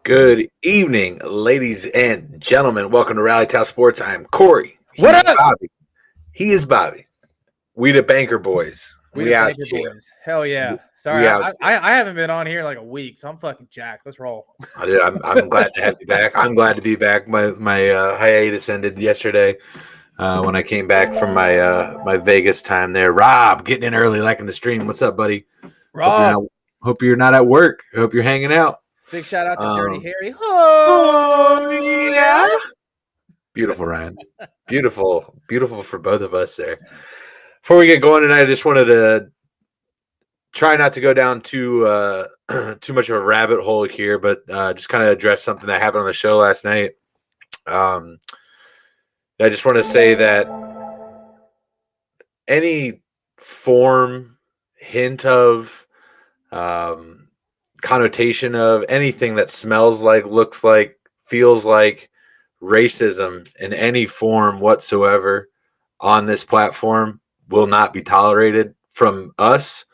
Good evening, ladies and gentlemen. Welcome to Rally Town Sports. I'm Corey. What up? Bobby. He is Bobby. We the Banker Boys. We the Banker Boys. Hell yeah. Sorry, I haven't been on here in like a week, so I'm fucking jacked. Let's roll. I'm glad to have you back. I'm glad to be back. My hiatus ended yesterday when I came back from my Vegas time there. Rob, getting in early, liking the stream. What's up, buddy? Rob. Hope you're not at work. Hope you're hanging out. Big shout out to Dirty Harry. Oh, yeah. Beautiful, Ryan. Beautiful for both of us there. Before we get going tonight, I just wanted to try not to go down too much of a rabbit hole here, but just kind of address something that happened on the show last night. I just want to say that any form, hint of, connotation of anything that smells like, looks like, feels like racism in any form whatsoever on this platform will not be tolerated from us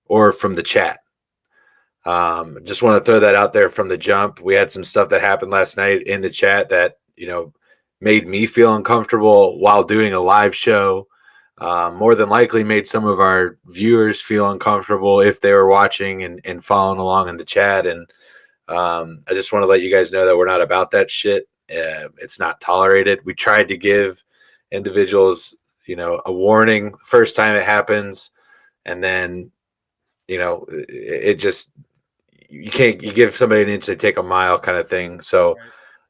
or from the chat. Just want to throw that out there from the jump. We had some stuff that happened last night in the chat that, made me feel uncomfortable while doing a live show. More than likely made some of our viewers feel uncomfortable if they were watching and following along in the chat. And I just want to let you guys know that we're not about that shit. It's not tolerated. We tried to give individuals, a warning the first time it happens. And then, it just, you give somebody an inch, they take a mile kind of thing. So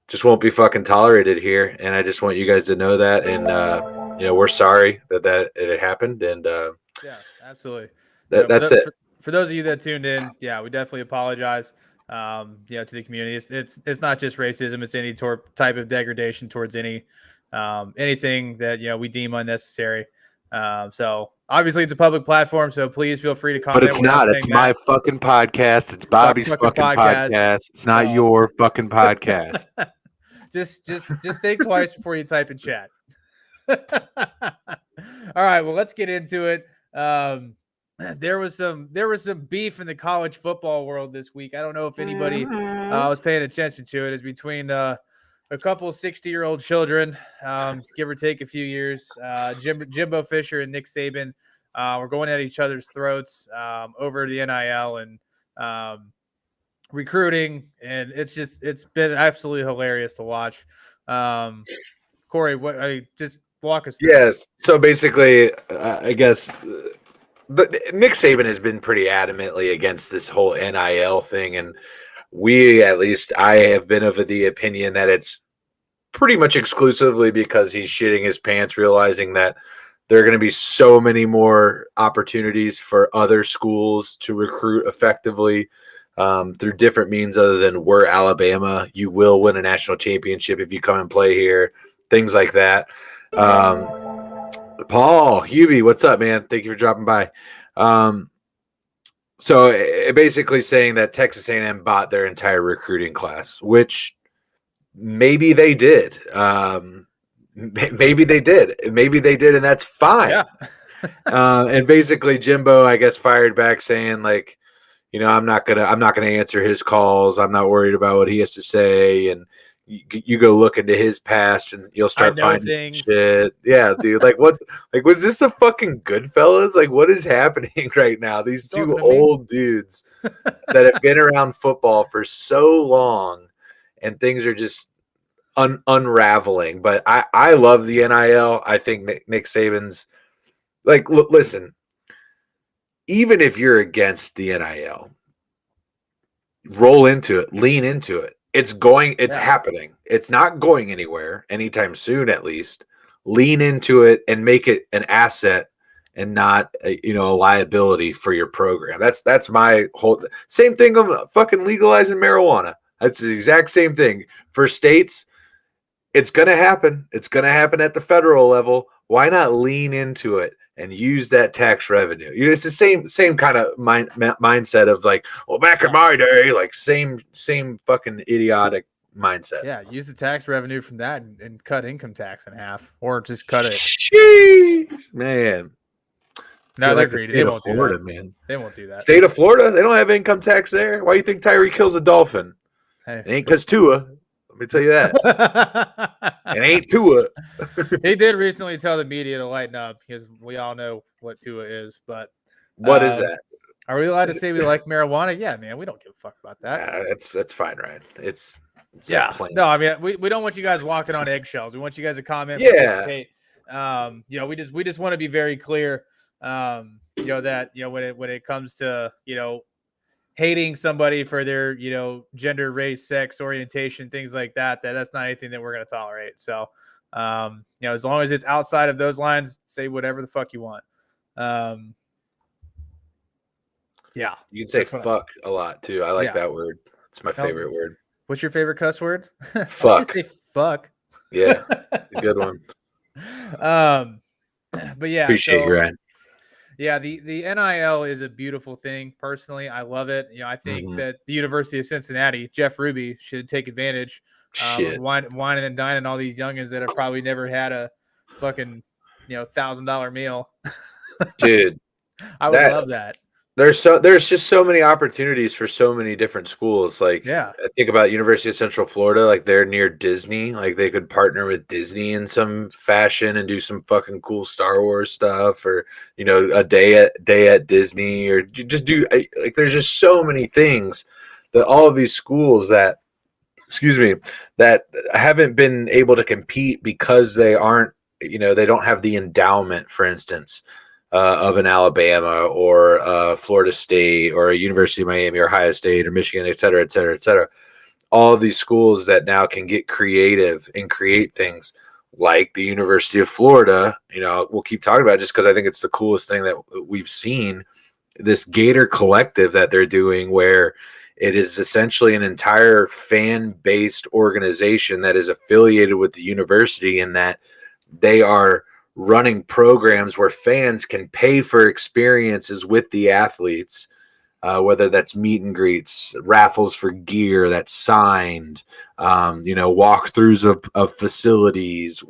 just won't be fucking tolerated here. And I just want you guys to know that. And, we're sorry that it happened, and yeah, absolutely. That's it. For those of you that tuned in, yeah, we definitely apologize. To the community. It's not just racism; it's any type of degradation towards anything that we deem unnecessary. So obviously, it's a public platform, so please feel free to comment. But it's not. It's my fucking podcast. It's Bobby's fucking podcast. It's not your fucking podcast. Just think twice before you type in chat. All right, well, let's get into it. There was some beef in the college football world this week. I don't know if anybody was paying attention to it. It's between a couple of 60-year-old children, give or take a few years. Jimbo Fisher and Nick Saban were going at each other's throats over the NIL and recruiting, and it's been absolutely hilarious to watch. Corey, just walk us through. Yes. So basically, I guess Nick Saban has been pretty adamantly against this whole NIL thing. And I have been of the opinion that it's pretty much exclusively because he's shitting his pants, realizing that there are going to be so many more opportunities for other schools to recruit effectively through different means other than we're Alabama. You will win a national championship if you come and play here. Things like that. Paul Hubie, what's up, man? Thank you for dropping by. So it basically saying that Texas A&M bought their entire recruiting class, which maybe they did. Maybe they did, and that's fine. Yeah. And basically, Jimbo, I guess, fired back saying like, I'm not gonna answer his calls. I'm not worried about what he has to say, and you go look into his past and you'll start finding things. Shit. Yeah, dude. Like what? Like, was this the fucking Goodfellas? Like, what is happening right now? These two old dudes that have been around football for so long and things are just unraveling. But I love the NIL. I think Nick Saban's like, listen, even if you're against the NIL, roll into it, lean into it. It's happening. It's not going anywhere anytime soon, at least. Lean into it and make it an asset and not a liability for your program. That's my whole same thing of fucking legalizing marijuana. That's the exact same thing for states. It's going to happen. It's going to happen at the federal level. Why not lean into it and use that tax revenue? It's the same kind of mindset of like, well, back in my day, like same fucking idiotic mindset. Yeah, use the tax revenue from that and cut income tax in half, or just cut it. Sheesh, man. No, they're greedy. They won't Florida, do that. man. They won't do that. State of Florida, they don't have income tax there. Why do you think Tyreek kills a dolphin? Hey. It ain't because Tua. Let me tell you that. It ain't Tua. He did recently tell the media to lighten up because we all know what Tua is. But what is that? Are we allowed to say we like marijuana? Yeah, man. We don't give a fuck about that. That's fine, Ryan. It's yeah. No, I mean we don't want you guys walking on eggshells. We want you guys to comment. Yeah. We just want to be very clear. That when it comes to hating somebody for their gender, race, sex, orientation, things like that, that's not anything that we're going to tolerate. So as long as it's outside of those lines, say whatever the fuck you want. Yeah, you can say fuck a lot too. I like that word. It's my favorite word. What's your favorite cuss word? Fuck. Say fuck. Yeah, it's a good one. But yeah, appreciate you, Ryan. Yeah, the NIL is a beautiful thing. Personally, I love it. I think that the University of Cincinnati, Jeff Ruby, should take advantage of whining and dining all these youngins that have probably never had a fucking $1,000 meal. Dude, I would love that. There's just so many opportunities for so many different schools. Like, I think about University of Central Florida, like they're near Disney. Like they could partner with Disney in some fashion and do some fucking cool Star Wars stuff, or a day at Disney, or just do like. There's just so many things that all of these schools that haven't been able to compete because they aren't, they don't have the endowment, for instance. Of an Alabama or Florida State or a University of Miami or Ohio State or Michigan, et cetera, et cetera, et cetera. All of these schools that now can get creative and create things like the University of Florida, we'll keep talking about it just because I think it's the coolest thing that we've seen, this Gator Collective that they're doing, where it is essentially an entire fan-based organization that is affiliated with the university, and that they are running programs where fans can pay for experiences with the athletes, whether that's meet and greets, raffles for gear that's signed, walkthroughs of facilities,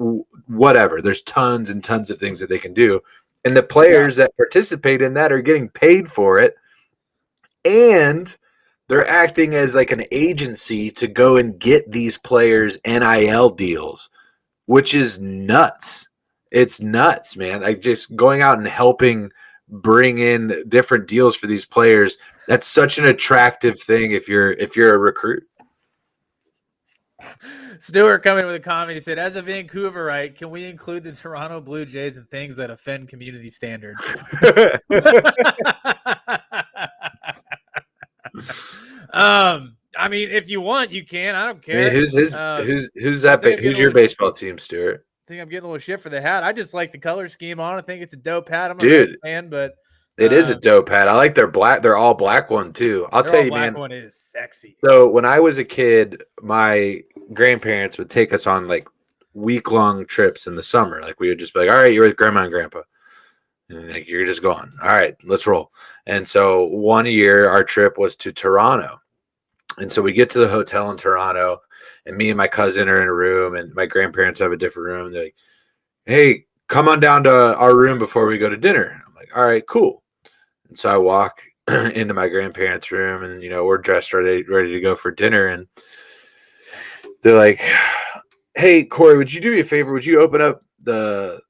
whatever. There's tons and tons of things that they can do. And the players that participate in that are getting paid for it. And they're acting as like an agency to go and get these players NIL deals, which is nuts. It's nuts, man. Like just going out and helping bring in different deals for these players. That's such an attractive thing if you're a recruit. Stewart coming with a comment. He said, as a Vancouverite, can we include the Toronto Blue Jays in things that offend community standards? I mean, if you want, you can. I don't care. I mean, who's your baseball team, Stuart? I think I'm getting a little shit for the hat. I just like the color scheme on it. I think it's a dope hat. I'm a Mets fan, but it is a dope hat. I like their black. They're all black one too. I'll tell you, man. Black one is sexy. So when I was a kid, my grandparents would take us on like week-long trips in the summer. Like we would just be like, all right, you're with grandma and grandpa. And like, you're just going. All right, let's roll. And so one year our trip was to Toronto. And so we get to the hotel in Toronto, and me and my cousin are in a room, and my grandparents have a different room. They're like, hey, come on down to our room before we go to dinner. I'm like, all right, cool. And so I walk into my grandparents' room, and, we're dressed ready to go for dinner. And they're like, hey, Corey, would you do me a favor? Would you open up the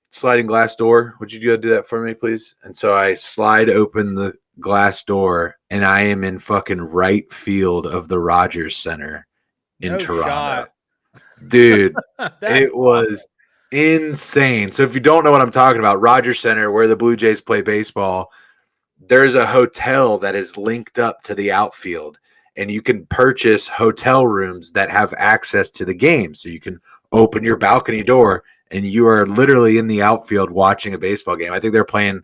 sliding glass door? Would you do that for me, please? And so I slide open the glass door, and I am in fucking right field of the Rogers Center in No Toronto. shot. Dude, That's it was insane. So if you don't know what I'm talking about, Rogers Center, where the Blue Jays play baseball, there's a hotel that is linked up to the outfield, and you can purchase hotel rooms that have access to the game. So you can open your balcony door and you are literally in the outfield watching a baseball game. I think they're playing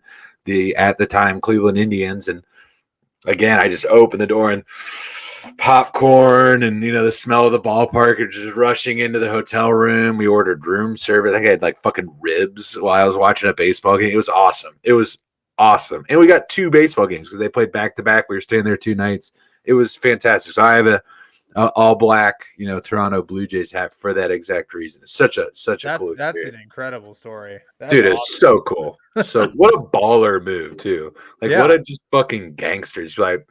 at the time Cleveland Indians, and again, I just opened the door and popcorn and the smell of the ballpark are just rushing into the hotel room. We ordered room service. I think I had like fucking ribs while I was watching a baseball game. It was awesome. It was awesome. And we got 2 baseball games because they played back to back. We were staying there 2 nights. It was fantastic. So I have a all black, Toronto Blue Jays hat for that exact reason. It's such a cool experience. That's an incredible story. That's Dude, awesome. it's so cool. So what a baller move too. Like what a just fucking gangsters. Like,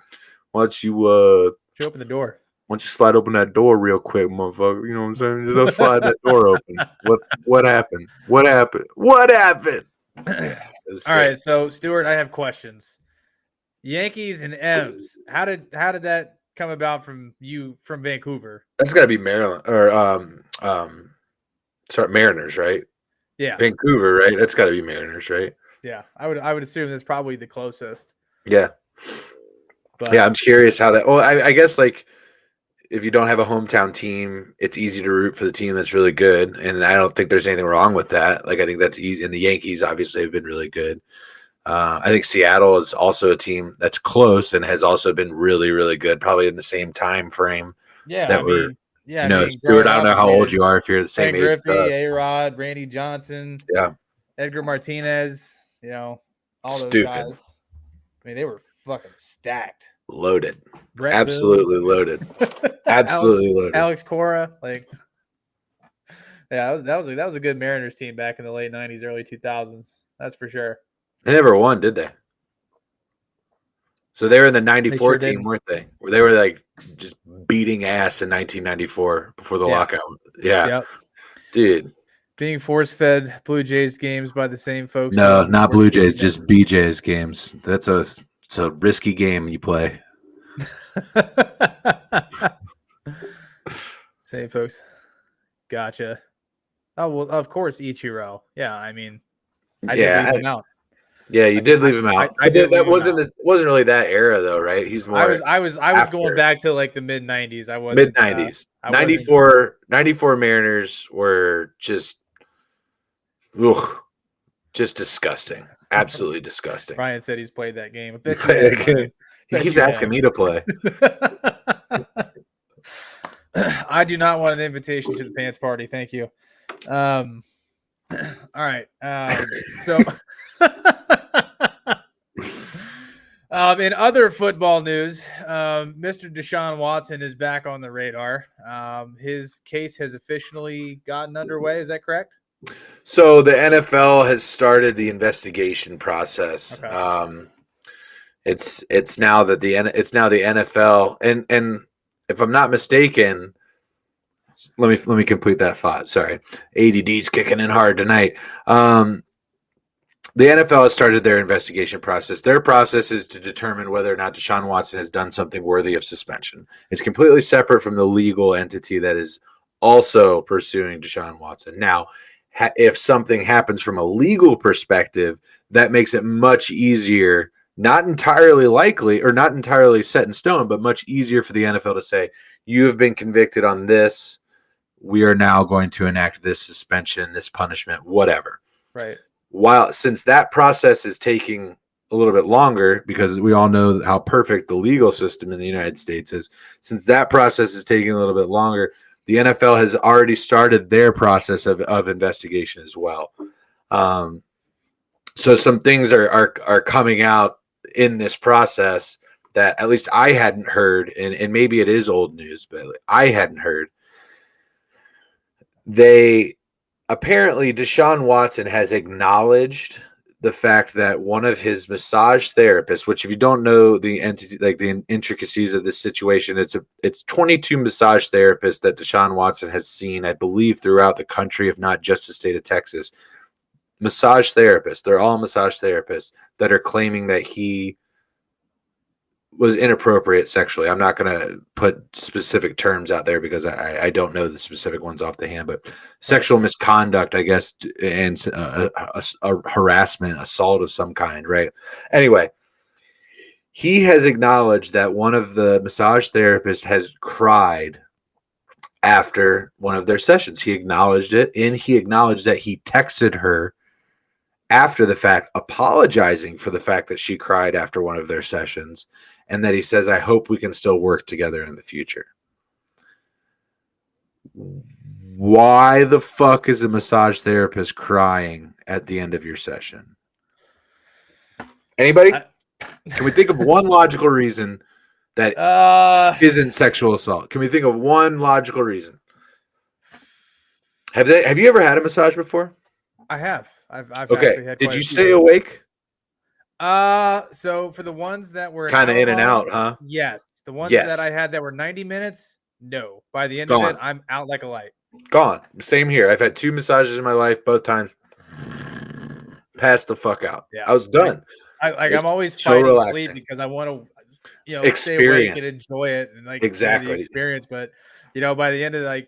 why don't you open the door? Why don't you slide open that door real quick, motherfucker? You know what I'm saying? Just go slide that door open. What happened? What happened? What happened? Yeah, all right, so Stuart, I have questions. Yankees and M's. How did that come about from Vancouver? That's got to be Maryland or Mariners, right? Yeah, Vancouver, right? That's got to be Mariners, right? Yeah, I would assume that's probably the closest. Yeah, but yeah, I'm curious how that. Well, I guess like if you don't have a hometown team, it's easy to root for the team that's really good, and I don't think there's anything wrong with that. Like I think that's easy, and the Yankees obviously have been really good. I think Seattle is also a team that's close and has also been really, really good, probably in the same time frame. Yeah, that Stuart, I don't know how old you are if you're the same age. Griffey, A-Rod, Randy Johnson, yeah, Edgar Martinez, all those guys. I mean, they were fucking stacked, loaded, absolutely loaded, absolutely loaded. Alex Cora, yeah, that was a good Mariners team back in the late '90s, early 2000s. That's for sure. They never won, did they? So they were in the 94 team, weren't they? Where they were like just beating ass in 1994 before the lockout. Yeah. Yep. Dude. Being force-fed Blue Jays games by the same folks. No, not Blue Jays, just BJ's games. It's a risky game you play. Same folks. Gotcha. Oh, well, of course, Ichiro. Yeah, I mean, I did leave him out. Yeah, you did leave him out. That wasn't really that era though, right? He's more. I was going back to like the mid '90s. I was mid '90s. 94 Mariners were just disgusting. Absolutely disgusting. Ryan said he's played that game. He keeps asking me to play. I do not want an invitation to the pants party. Thank you. All right. So in other football news, Mr. Deshaun Watson is back on the radar. His case has officially gotten underway. Is that correct? So the NFL has started the investigation process. Okay. It's now the NFL, and if I'm not mistaken, let me complete that thought. Sorry, ADD's kicking in hard tonight. The NFL has started their investigation process. Their process is to determine whether or not Deshaun Watson has done something worthy of suspension. It's completely separate from the legal entity that is also pursuing Deshaun Watson. Now, if something happens from a legal perspective, that makes it much easier, not entirely likely or not entirely set in stone, but much easier for the NFL to say, you have been convicted on this. We are now going to enact this suspension, this punishment, whatever. Right. Since that process is taking a little bit longer, because we all know how perfect the legal system in the United States is, since that process is taking a little bit longer, the NFL has already started their process of investigation as well. So some things are coming out in this process that at least I hadn't heard, and maybe it is old news, but I hadn't heard. Apparently, Deshaun Watson has acknowledged the fact that one of his massage therapists, which if you don't know the entity, like the intricacies of this situation, it's 22 massage therapists that Deshaun Watson has seen, I believe, throughout the country, if not just the state of Texas. Massage therapists, they're all massage therapists that are claiming that he was inappropriate sexually. I'm not going to put specific terms out there because I don't know the specific ones off the hand, but sexual misconduct, I guess, and a harassment, assault of some kind, right? Anyway, he has acknowledged that one of the massage therapists has cried after one of their sessions. He acknowledged it, and he acknowledged that he texted her after the fact, apologizing for the fact that she cried after one of their sessions, and that he says, I hope we can still work together in the future. Why the fuck is a massage therapist crying at the end of your session? Anybody? Can we think of one logical reason that isn't sexual assault? Can we think of one logical reason? Have you ever had a massage before? I have. I've okay. Had did you stay awake? So for the ones that were kind of in and out, huh? Yes. The ones that I had that were 90 minutes, no. By the end of it, I'm out like a light. Gone. Same here. I've had 2 massages in my life, both times passed the fuck out. Yeah. I was done. I'm always fighting sleep because I want to, stay awake and enjoy it and the experience. But by the end of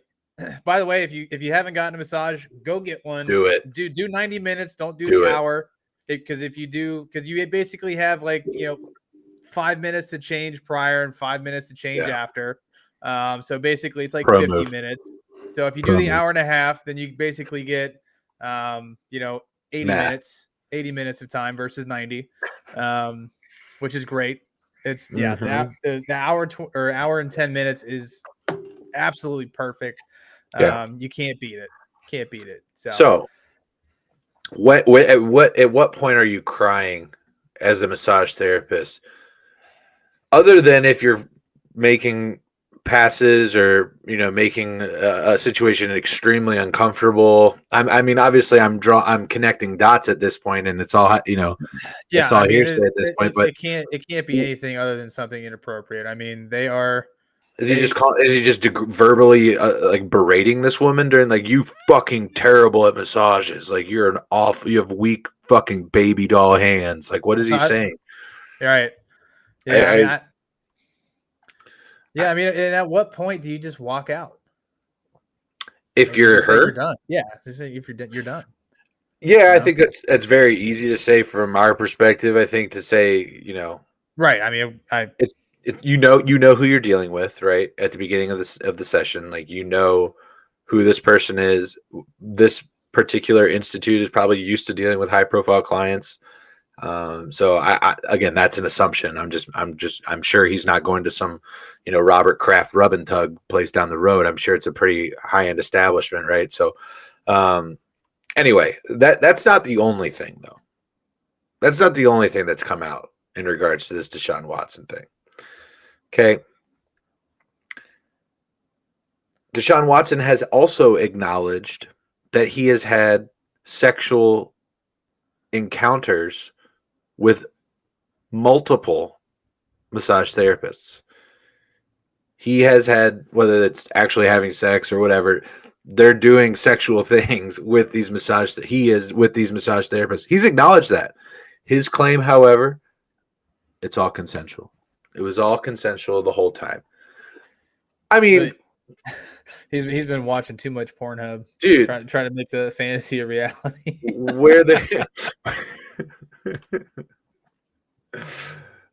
by the way, if you haven't gotten a massage, go get one. Do it. Do 90 minutes. Don't do the hour. Because if you do, because you basically have 5 minutes to change prior and 5 minutes to change after. So basically it's 50 minutes. So if you do the hour and a half, then you basically get 80 minutes of time versus 90, which is great. It's the hour and 10 minutes is absolutely perfect. You can't beat it. So at what point are you crying as a massage therapist? Other than if you're making passes or making a situation extremely uncomfortable. I mean, obviously, I'm connecting dots at this point, and it's all it's all hearsay at this point. But it can't be anything other than something inappropriate. I mean, they are. Is he just verbally berating this woman during you fucking terrible at massages? You have weak fucking baby doll hands. What is he saying? Right. Yeah. I mean, and at what point do you just walk out? If you're her, you're done. Yeah, if you're done. Yeah, I think that's very easy to say from our perspective. I think to say, right. I mean, you know who you're dealing with, right? At the beginning of the session, who this person is. This particular institute is probably used to dealing with high profile clients. So I again, that's an assumption. I'm sure he's not going to some, Robert Kraft rub and tug place down the road. I'm sure it's a pretty high end establishment, right? So, anyway, that's not the only thing though. That's not the only thing that's come out in regards to this Deshaun Watson thing. Okay. Deshaun Watson has also acknowledged that he has had sexual encounters with multiple massage therapists. He has had, whether it's actually having sex or whatever, they're doing sexual things with these massage therapists. He's acknowledged that. His claim, however, it's all consensual. It was all consensual the whole time. I mean, he's been watching too much Pornhub, dude. Trying to make the fantasy a reality. Where they,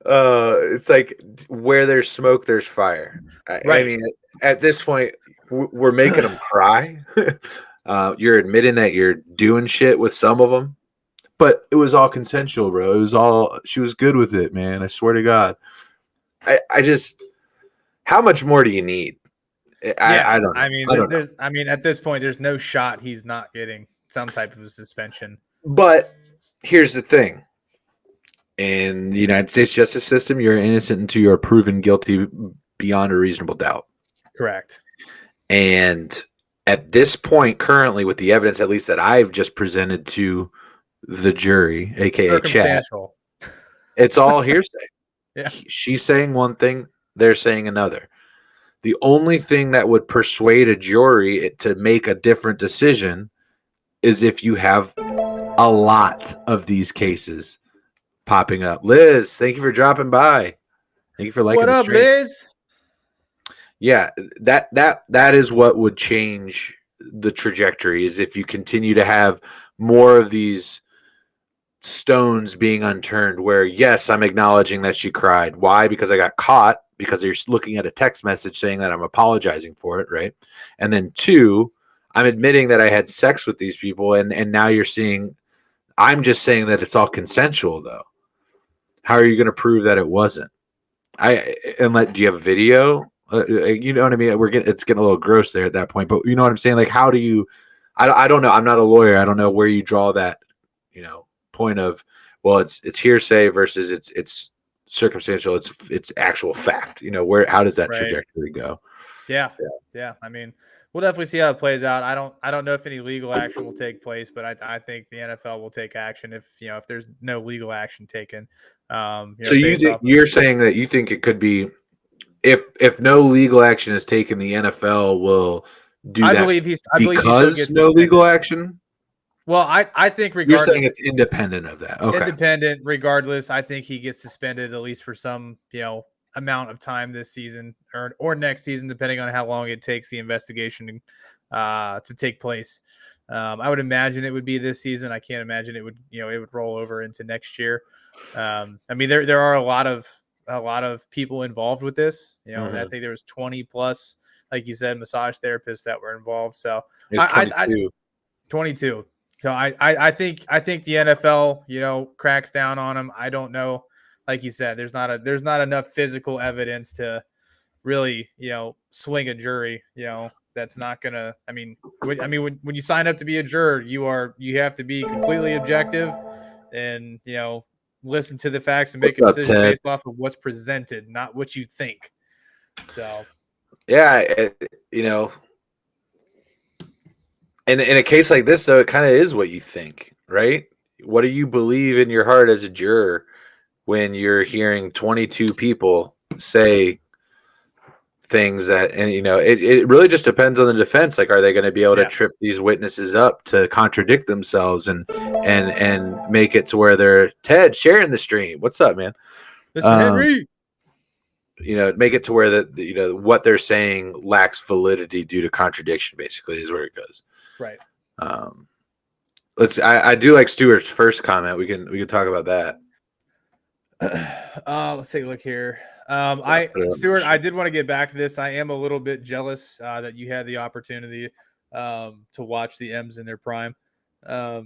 it's where there's smoke, there's fire. Right. I mean, at this point, we're making them cry. You're admitting that you're doing shit with some of them, but it was all consensual, bro. It was all, she was good with it, man. I swear to God. I just, how much more do you need? I don't know. I mean, at this point, there's no shot he's not getting some type of suspension. But here's the thing. In the United States justice system, you're innocent until you're proven guilty beyond a reasonable doubt. Correct. And at this point, currently, with the evidence, at least that I've just presented to the jury, aka Chad, it's all hearsay. Yeah. She's saying one thing, they're saying another. The only thing that would persuade a jury to make a different decision is if you have a lot of these cases popping up. Liz, thank you for dropping by. Thank you for liking What the up, stream. Liz? Yeah, that is what would change the trajectory, is if you continue to have more of these stones being unturned where, yes, I'm acknowledging that she cried. Why? Because I got caught, because you're looking at a text message saying that I'm apologizing for it, right? And then two, I'm admitting that I had sex with these people, and now you're seeing, I'm just saying that it's all consensual though. How are you going to prove that it wasn't? Do you have a video? You know what I mean? It's getting a little gross there at that point, but you know what I'm saying? Like, how do you, I don't know. I'm not a lawyer. I don't know where you draw that, point of, well, it's hearsay versus it's circumstantial. It's actual fact. How does that Right. trajectory go? Yeah. I mean, we'll definitely see how it plays out. I don't know if any legal action will take place, but I think the NFL will take action if there's no legal action taken. So Based off of, you're saying that you think it could be, if no legal action is taken, the NFL will do that I believe he still because gets no suspended. legal action? Well, I think You're saying regardless, it's independent of that. Okay. independent, regardless, I think he gets suspended at least for some, amount of time this season or next season, depending on how long it takes the investigation to take place. I would imagine it would be this season. I can't imagine it would roll over into next year. I mean, there are a lot of people involved with this. I think there was 20 plus, like you said, massage therapists that were involved. So It's 22. 22. So I think the NFL, cracks down on him. I don't know. Like you said, there's not enough physical evidence to really, swing a jury, that's not gonna. When you sign up to be a juror, you have to be completely objective and, listen to the facts and make a What's up, decision Ted? based off of what's presented, not what you think. So Yeah, in a case like this, though, it kind of is what you think, right? What do you believe in your heart as a juror when you're hearing 22 people say things that, and it really just depends on the defense. Like, are they going to be able to trip these witnesses up to contradict themselves and make it to where they're Ted sharing the stream? What's up, man? Mr. Henry. Make it to where what they're saying lacks validity due to contradiction, basically, is where it goes. Right. I do like Stewart's first comment. We can talk about that. Let's take a look here. Stuart, I did want to get back to this. I am a little bit jealous that you had the opportunity to watch the M's in their prime, at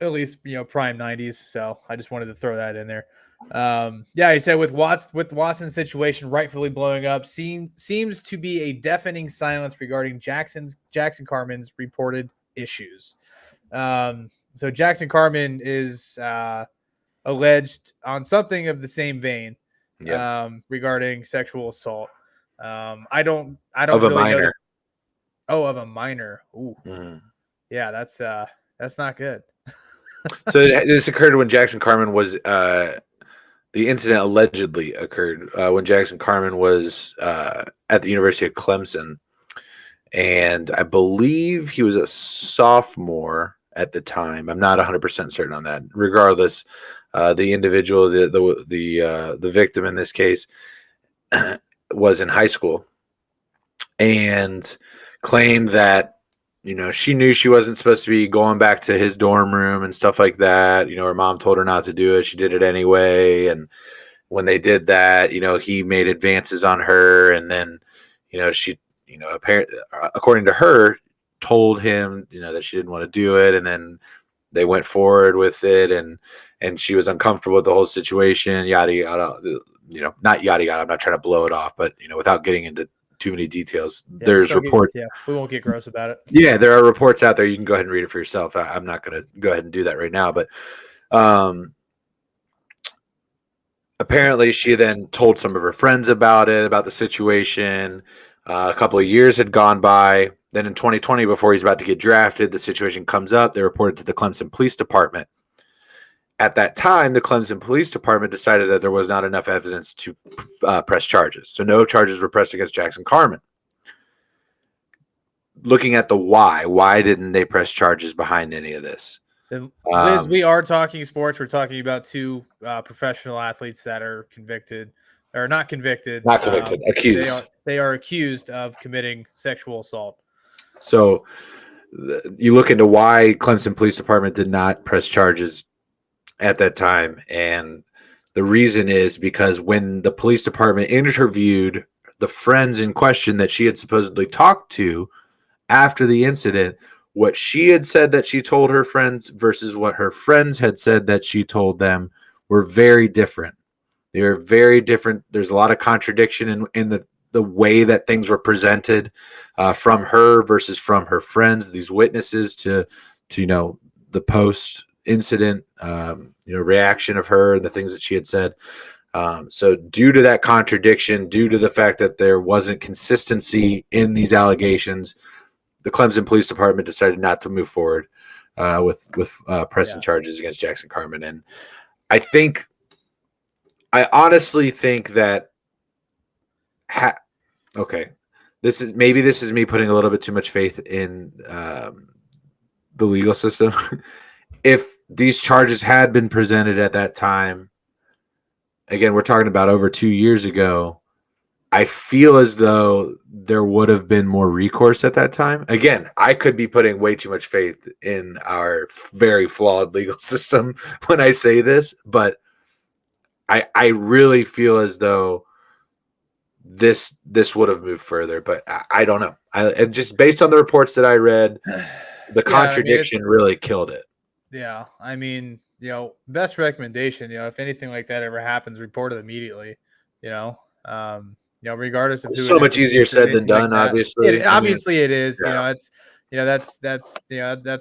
least prime 90s. So I just wanted to throw that in there. He said with Watson's situation rightfully blowing up, seems to be a deafening silence regarding Jackson Carman's reported issues. So Jackson Carman is alleged on something of the same vein, regarding sexual assault. I don't of a really minor. know. Of a minor. Ooh. Mm-hmm. Yeah, that's not good. So this occurred when Jackson Carman was the incident allegedly occurred when Jackson Carman was at the University of Clemson, and I believe he was a sophomore at the time. I'm not 100% certain on that. Regardless, the individual, the victim in this case, was in high school and claimed that she knew she wasn't supposed to be going back to his dorm room and stuff like that. Her mom told her not to do it. She did it anyway. And when they did that, he made advances on her. And then, she, apparently, according to her, told him, that she didn't want to do it. And then they went forward with it. And she was uncomfortable with the whole situation, yada, yada, not yada, yada. I'm not trying to blow it off, but, without getting into too many details. There's reports. We won't get gross about it. Yeah, there are reports out there. You can go ahead and read it for yourself. I'm not going to go ahead and do that right now. But apparently she then told some of her friends about the situation. A couple of years had gone by. Then in 2020, before he's about to get drafted, the situation comes up. They reported to the Clemson Police Department. At that time, the Clemson Police Department decided that there was not enough evidence to press charges. So no charges were pressed against Jackson Carman. Looking at the why didn't they press charges behind any of this? And Liz, we are talking sports. We're talking about two professional athletes that are convicted, or not convicted. Not convicted, accused. They are accused of committing sexual assault. So you look into why Clemson Police Department did not press charges at that time, and the reason is because when the police department interviewed the friends in question that she had supposedly talked to after the incident, what she had said that she told her friends versus what her friends had said that she told them were very different. They were very different. There's a lot of contradiction in the way that things were presented from her versus from her friends, these witnesses to the post incident reaction of her and the things that she had said. So due to that contradiction, due to the fact that there wasn't consistency in these allegations, the Clemson Police Department decided not to move forward with pressing charges against Jackson Carman. And I honestly think that this is me putting a little bit too much faith in the legal system. If these charges had been presented at that time, again, we're talking about over 2 years ago, I feel as though there would have been more recourse at that time. Again, I could be putting way too much faith in our very flawed legal system when I say this, but I really feel as though this would have moved further, but I don't know. Just based on the reports that I read, the contradiction really killed it. Yeah, I mean, best recommendation, if anything like that ever happens, report it immediately. Regardless of who. So much easier said than done. Like obviously, it is. Yeah. That's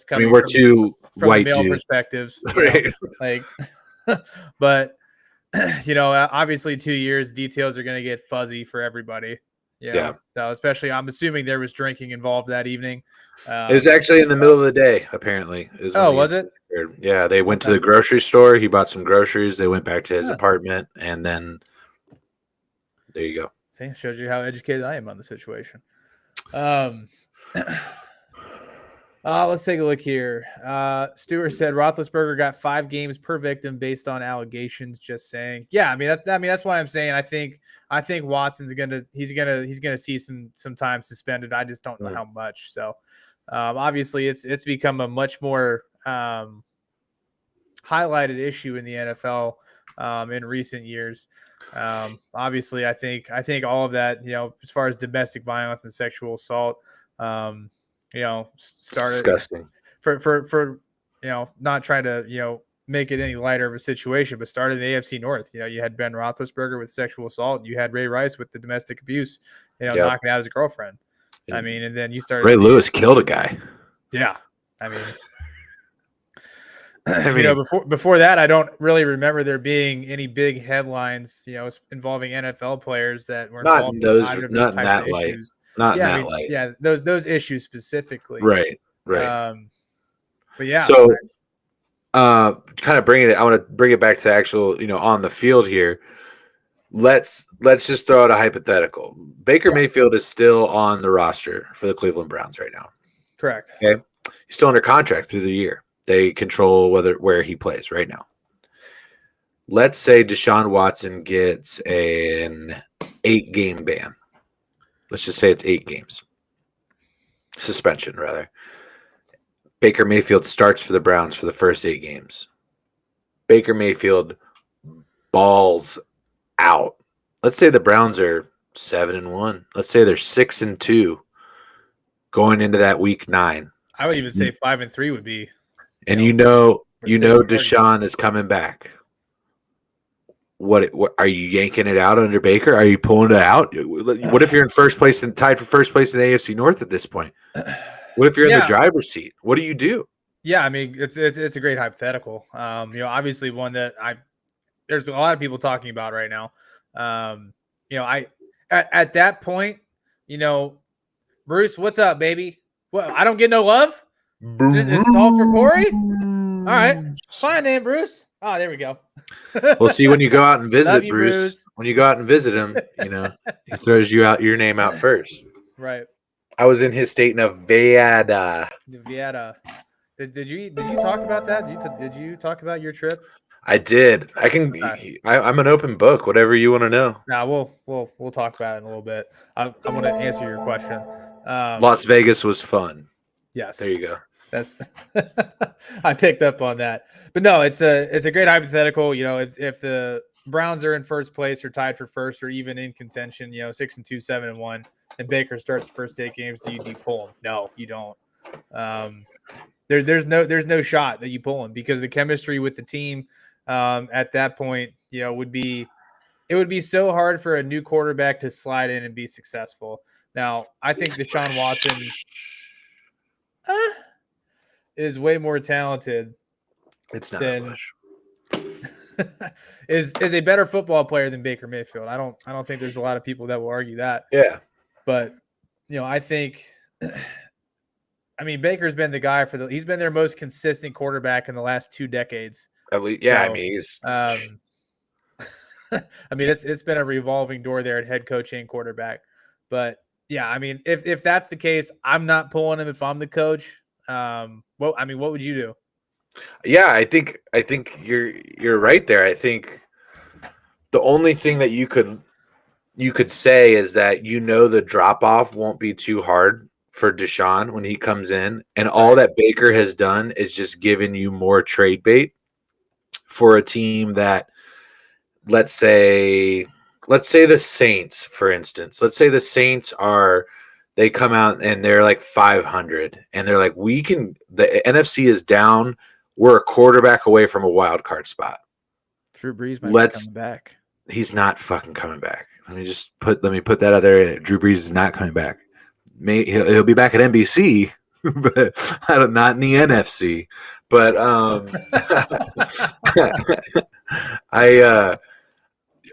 coming. I mean, we're two from white male dudes. perspectives, right? But obviously 2 years, details are going to get fuzzy for everybody. Yeah. So especially, I'm assuming there was drinking involved that evening. It was actually in the middle of the day, apparently. Was it? Yeah, they went to the grocery store. He bought some groceries. They went back to his apartment, and then there you go. See, shows you how educated I am on the situation. Let's take a look here. Stewart said Roethlisberger got 5 games per victim based on allegations. Just saying. Yeah, I mean that's why I'm saying I think Watson's he's gonna see some time suspended. I just don't know how much. So obviously it's become a much more highlighted issue in the NFL in recent years. Obviously, I think all of that, as far as domestic violence and sexual assault, started disgusting for not trying to make it any lighter of a situation, but started in the AFC North. You had Ben Roethlisberger with sexual assault, you had Ray Rice with the domestic abuse, knocking out his girlfriend. I mean, and then you started. Ray Lewis killed a guy. Yeah, I mean, before that, I don't really remember there being any big headlines, involving NFL players that were not in those types in that of light. issues. Not in that light. Yeah, those issues specifically. Right. But yeah. So, kind of I want to bring it back to actual, on the field here. Let's just throw out a hypothetical. Baker Mayfield is still on the roster for the Cleveland Browns right now. Correct. Okay. He's still under contract through the year. They control where he plays right now. Let's say Deshaun Watson gets an 8-game ban. Let's just say it's 8 games. Suspension, rather. Baker Mayfield starts for the Browns for the first 8 games. Baker Mayfield balls out. Let's say the Browns are 7-1. Let's say they're 6-2 going into that week 9. I would even say 5-3 would be. And Deshaun is coming back. What are you yanking it out under Baker? Are you pulling it out? What if you're in first place and tied for first place in the AFC North at this point? What if you're in the driver's seat? What do you do? Yeah, I mean it's a great hypothetical. Obviously one that there's a lot of people talking about right now. At that point, Bruce, what's up, baby? What? I don't get no love. Just talk for Corey. All right, fine then, Bruce. Oh, there we go. We'll see when you go out and visit Bruce. When you go out and visit him, he throws your name out first. Right. I was in his state, Nevada. Did you talk about that? Did you talk about your trip? I did. I'm an open book. Whatever you want to know. Nah, we'll talk about it in a little bit. I'm going to answer your question. Las Vegas was fun. There Yes, you go. that's I picked up on that. But no, it's a great hypothetical. You know, if the Browns are in first place or tied for first or even in contention, 6-2, 7-1, and Baker starts the first 8 games, do you pull him? No, you don't. There's no shot that you pull him because the chemistry with the team at that point, would be so hard for a new quarterback to slide in and be successful. Now, I think Deshaun Watson is way more talented. It's not a push. is a better football player than Baker Mayfield. I don't think there's a lot of people that will argue that. Yeah. But, I think I mean, Baker's been the guy he's been their most consistent quarterback in the last 2 decades. At least, yeah. So, I mean, he's. I mean, it's been a revolving door there at head coach and quarterback. But yeah, I mean, if that's the case, I'm not pulling him if I'm the coach. What would you do? Yeah, I think you're right there. I think the only thing that you could say is that the drop off won't be too hard for Deshaun when he comes in, and all that Baker has done is just given you more trade bait for a team that, let's say the Saints, for instance. Let's say the Saints they come out and they're like 500, and they're like, the NFC is down. We're a quarterback away from a wild card spot. Drew Brees might be coming back. He's not fucking coming back. Let me put that out there. Drew Brees is not coming back. He'll be back at NBC, but not in the NFC. But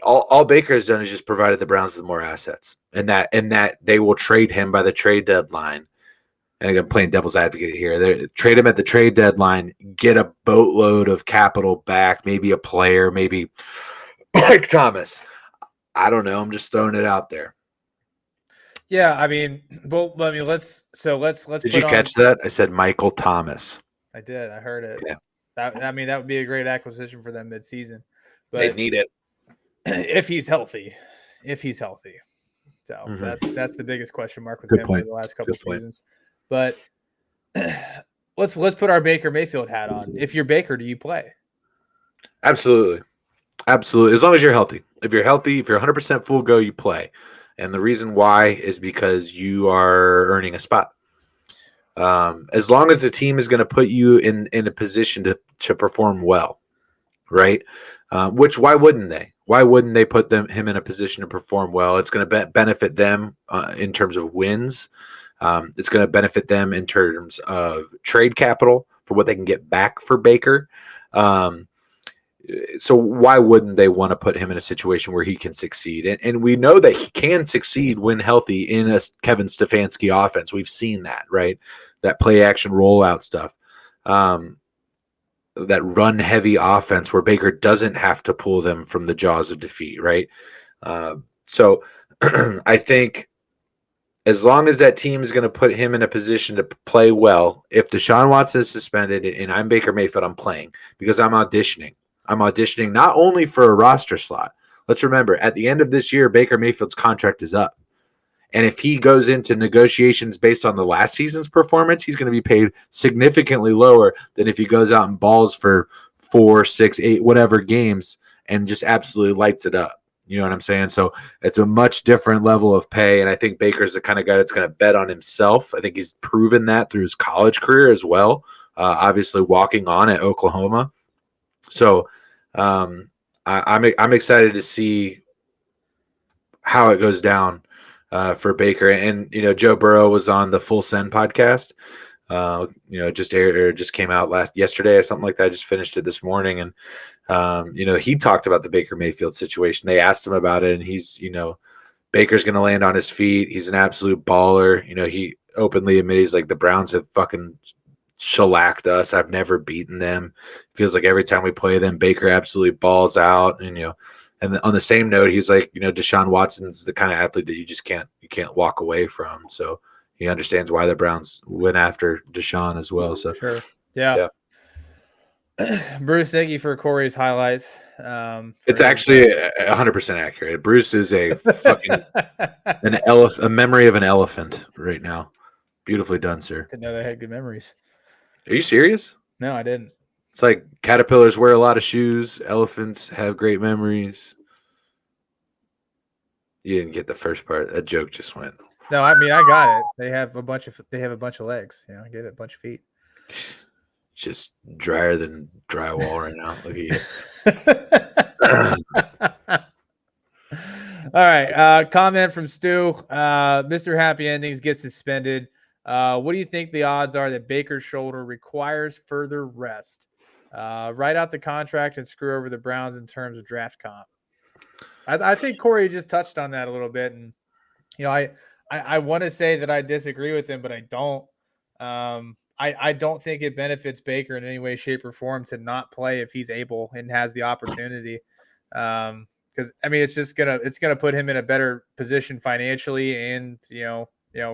all Baker has done is just provided the Browns with more assets, and that they will trade him by the trade deadline. And I'm playing devil's advocate here. They trade him at the trade deadline, get a boatload of capital back, maybe a player, maybe Mike Thomas. I don't know. I'm just throwing it out there. Yeah, I mean, let's. Did you catch that? I said Michael Thomas. I did. I heard it. Yeah. That would be a great acquisition for them midseason. But they need it if he's healthy. So that's the biggest question mark with him over the last couple of seasons. But let's put our Baker Mayfield hat on. If you're Baker, do you play? Absolutely. As long as you're healthy. If you're healthy, if you're 100% full go, you play. And the reason why is because you are earning a spot. As long as the team is going to put you in a position to perform well, right? Which why wouldn't they? Why wouldn't they put him in a position to perform well? It's going to benefit them in terms of wins. It's going to benefit them in terms of trade capital for what they can get back for Baker. So why wouldn't they want to put him in a situation where he can succeed? And we know that he can succeed when healthy in a Kevin Stefanski offense. We've seen that, right? That play action rollout stuff. That run heavy offense where Baker doesn't have to pull them from the jaws of defeat, right? So I think as long as that team is going to put him in a position to play well, if Deshaun Watson is suspended and I'm Baker Mayfield, I'm playing because I'm auditioning. I'm auditioning not only for a roster slot. Let's remember, at the end of this year, Baker Mayfield's contract is up. And if he goes into negotiations based on the last season's performance, he's going to be paid significantly lower than if he goes out and balls for 4, 6, 8, whatever games and just absolutely lights it up. You know what I'm saying? So it's a much different level of pay. And I think Baker's the kind of guy that's going to bet on himself. I think he's proven that through his college career as well. Obviously walking on at Oklahoma. So I'm excited to see how it goes down for Baker. And, Joe Burrow was on the Full Send podcast. Just came out yesterday or something like that. I just finished it this morning. And, he talked about the Baker Mayfield situation. They asked him about it, and he's, Baker's going to land on his feet. He's an absolute baller. He openly admitted he's like, the Browns have fucking shellacked us. I've never beaten them. Feels like every time we play them, Baker absolutely balls out. And, and on the same note, he's like, Deshaun Watson's the kind of athlete that you can't walk away from. So he understands why the Browns went after Deshaun as well. So sure. Yeah. Yeah. Bruce, thank you for Corey's highlights. It's actually 100% accurate. Bruce is a fucking a memory of an elephant right now. Beautifully done, sir. Didn't know they had good memories. Are you serious? No, I didn't. It's like caterpillars wear a lot of shoes. Elephants have great memories. You didn't get the first part. That joke just went. No, I mean I got it. They have a bunch of legs. I get it, a bunch of feet. Just drier than drywall right now. Look at you. All right. Comment from Stu. Mr. Happy Endings gets suspended. What do you think the odds are that Baker's shoulder requires further rest? Write out the contract and screw over the Browns in terms of draft comp. I think Corey just touched on that a little bit, and I want to say that I disagree with him, but I don't. I don't think it benefits Baker in any way, shape, or form to not play if he's able and has the opportunity. Because I mean, it's gonna put him in a better position financially, and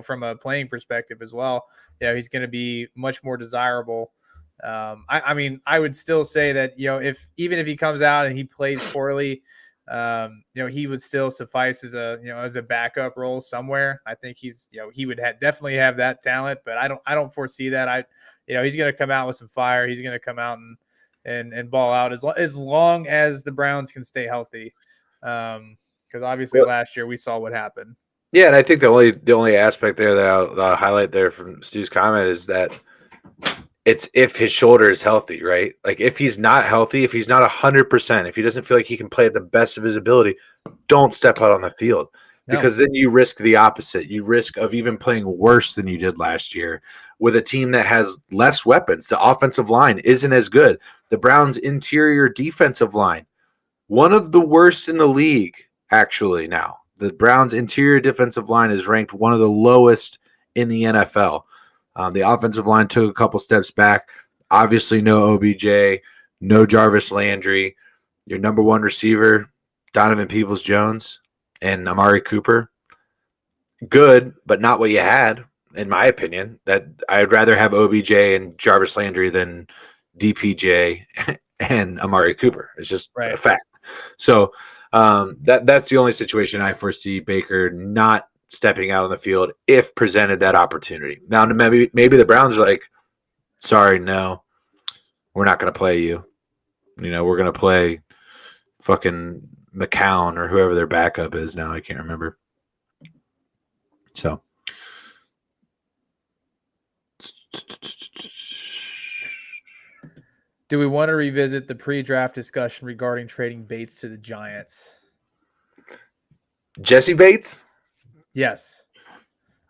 from a playing perspective as well. He's gonna be much more desirable. I mean, I would still say that even if he comes out and he plays poorly, he would still suffice as a backup role somewhere. I think he would definitely have that talent, but I don't foresee that. He's going to come out with some fire. He's going to come out and ball out as long as the Browns can stay healthy. Because obviously last year we saw what happened. Yeah, and I think the only aspect there that I'll highlight there from Stu's comment is that it's if his shoulder is healthy, right? Like if he's not healthy, if he's not 100%, if he doesn't feel like he can play at the best of his ability, don't step out on the field because then you risk the opposite. You risk of even playing worse than you did last year with a team that has less weapons. The offensive line isn't as good. The Browns' interior defensive line, one of the worst in the league, actually now. The Browns' interior defensive line is ranked one of the lowest in the NFL. The offensive line took a couple steps back. Obviously, no OBJ, no Jarvis Landry. Your number one receiver, Donovan Peoples-Jones, and Amari Cooper. Good, but not what you had, in my opinion. That I'd rather have OBJ and Jarvis Landry than DPJ and Amari Cooper. It's just a fact. So that's the only situation I foresee Baker not stepping out on the field if presented that opportunity. Now, maybe the Browns are like, sorry, no, we're not going to play you. We're going to play fucking McCown or whoever their backup is now. I can't remember. So. Do we want to revisit the pre-draft discussion regarding trading Bates to the Giants? Jesse Bates? Yes.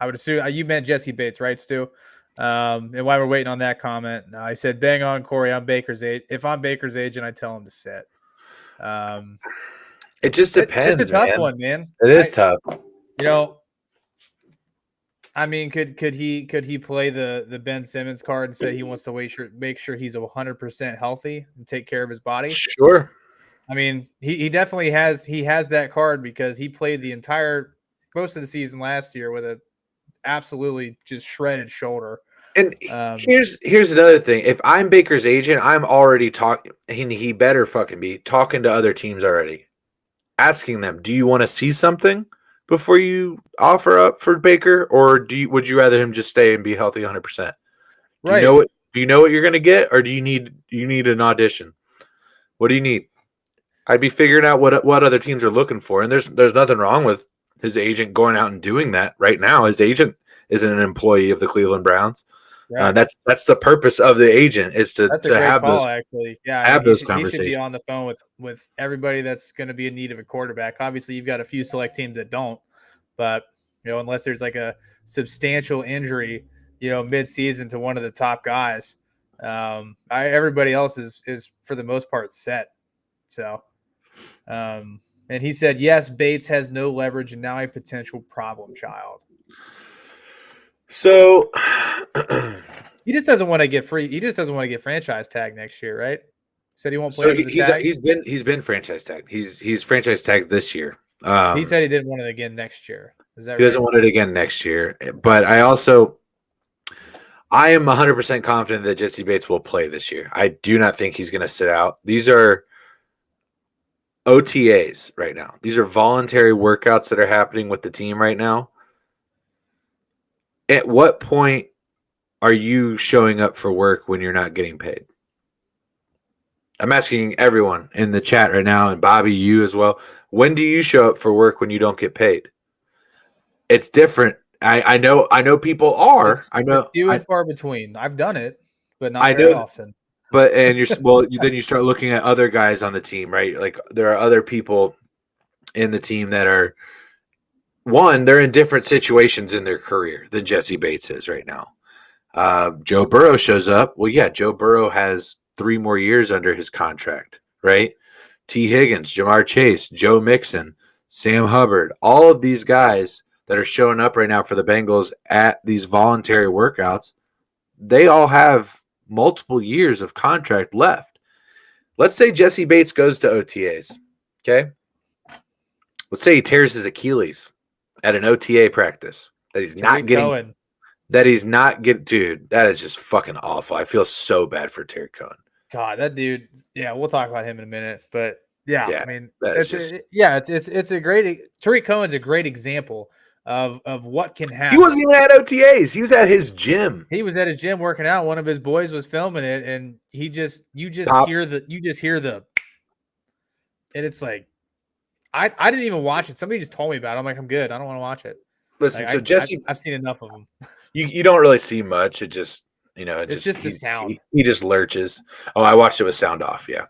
I would assume you meant Jesse Bates, right, Stu? And while we're waiting on that comment, I said, bang on, Corey. I'm Baker's agent. If I'm Baker's agent, I tell him to sit. It just depends. It's a tough one, man. It is tough. I mean, could he play the Ben Simmons card and say he wants to make sure he's 100% healthy and take care of his body? Sure. I mean, he definitely has that card because he played most of the season last year with a absolutely just shredded shoulder. And here's another thing. If I'm Baker's agent, I'm already talking. He better fucking be talking to other teams already, asking them, "Do you want to see something before you offer up for Baker, or would you rather him just stay and be healthy 100%? Right? Do you know what you're going to get, or do you need an audition? What do you need? I'd be figuring out what other teams are looking for, and there's nothing wrong with his agent going out and doing that right now. His agent isn't an employee of the Cleveland Browns. Right. That's the purpose of the agent is to have those. Actually, yeah, have those conversations. He should be on the phone with everybody that's going to be in need of a quarterback. Obviously, you've got a few select teams that don't, but unless there's like a substantial injury, mid-season to one of the top guys, everybody else is for the most part set. So, and he said, yes, Bates has no leverage and now a potential problem child. So he just doesn't want to get free. He just doesn't want to get franchise tag next year, right? Said he won't play. So he's been franchise tagged. He's franchise tagged this year. He said he didn't want it again next year. Is that he doesn't want it again next year? But I also I am 100% confident that Jesse Bates will play this year. I do not think he's going to sit out. These are OTAs right now. These are voluntary workouts that are happening with the team right now. At what point are you showing up for work when you're not getting paid? I'm asking everyone in the chat right now, and Bobby, you as well. When do you show up for work when you don't get paid? It's different. I know people are. It's few and far between. I've done it, but not I very know. often. But and you're then you start looking at other guys on the team, right? Like there are other people in the team that are they're in different situations in their career than Jesse Bates is right now. Joe Burrow shows up. Well, yeah, Joe Burrow has 3 more years under his contract, right? T. Higgins, Jamar Chase, Joe Mixon, Sam Hubbard, all of these guys that are showing up right now for the Bengals at these voluntary workouts, they all have multiple years of contract left. Let's say Jesse Bates goes to OTAs. Okay. Let's say he tears his Achilles at an OTA practice that he's not getting. Cohen. That he's not getting. Dude, that is just fucking awful. I feel so bad for Terry Cohen. God, that dude. Yeah, we'll talk about him in a minute. But yeah, I mean, it's a great. Tariq Cohen's a great example of what can happen. He wasn't even at OTAs. He was at his gym. He was at his gym working out. One of his boys was filming it, and you just hear the, and it's like, I didn't even watch it. Somebody just told me about it. I'm like, I'm good. I don't want to watch it. Listen, like, so Jesse, I've seen enough of them. You don't really see much. It just it's just the sound. He just lurches. Oh, I watched it with sound off. Yeah.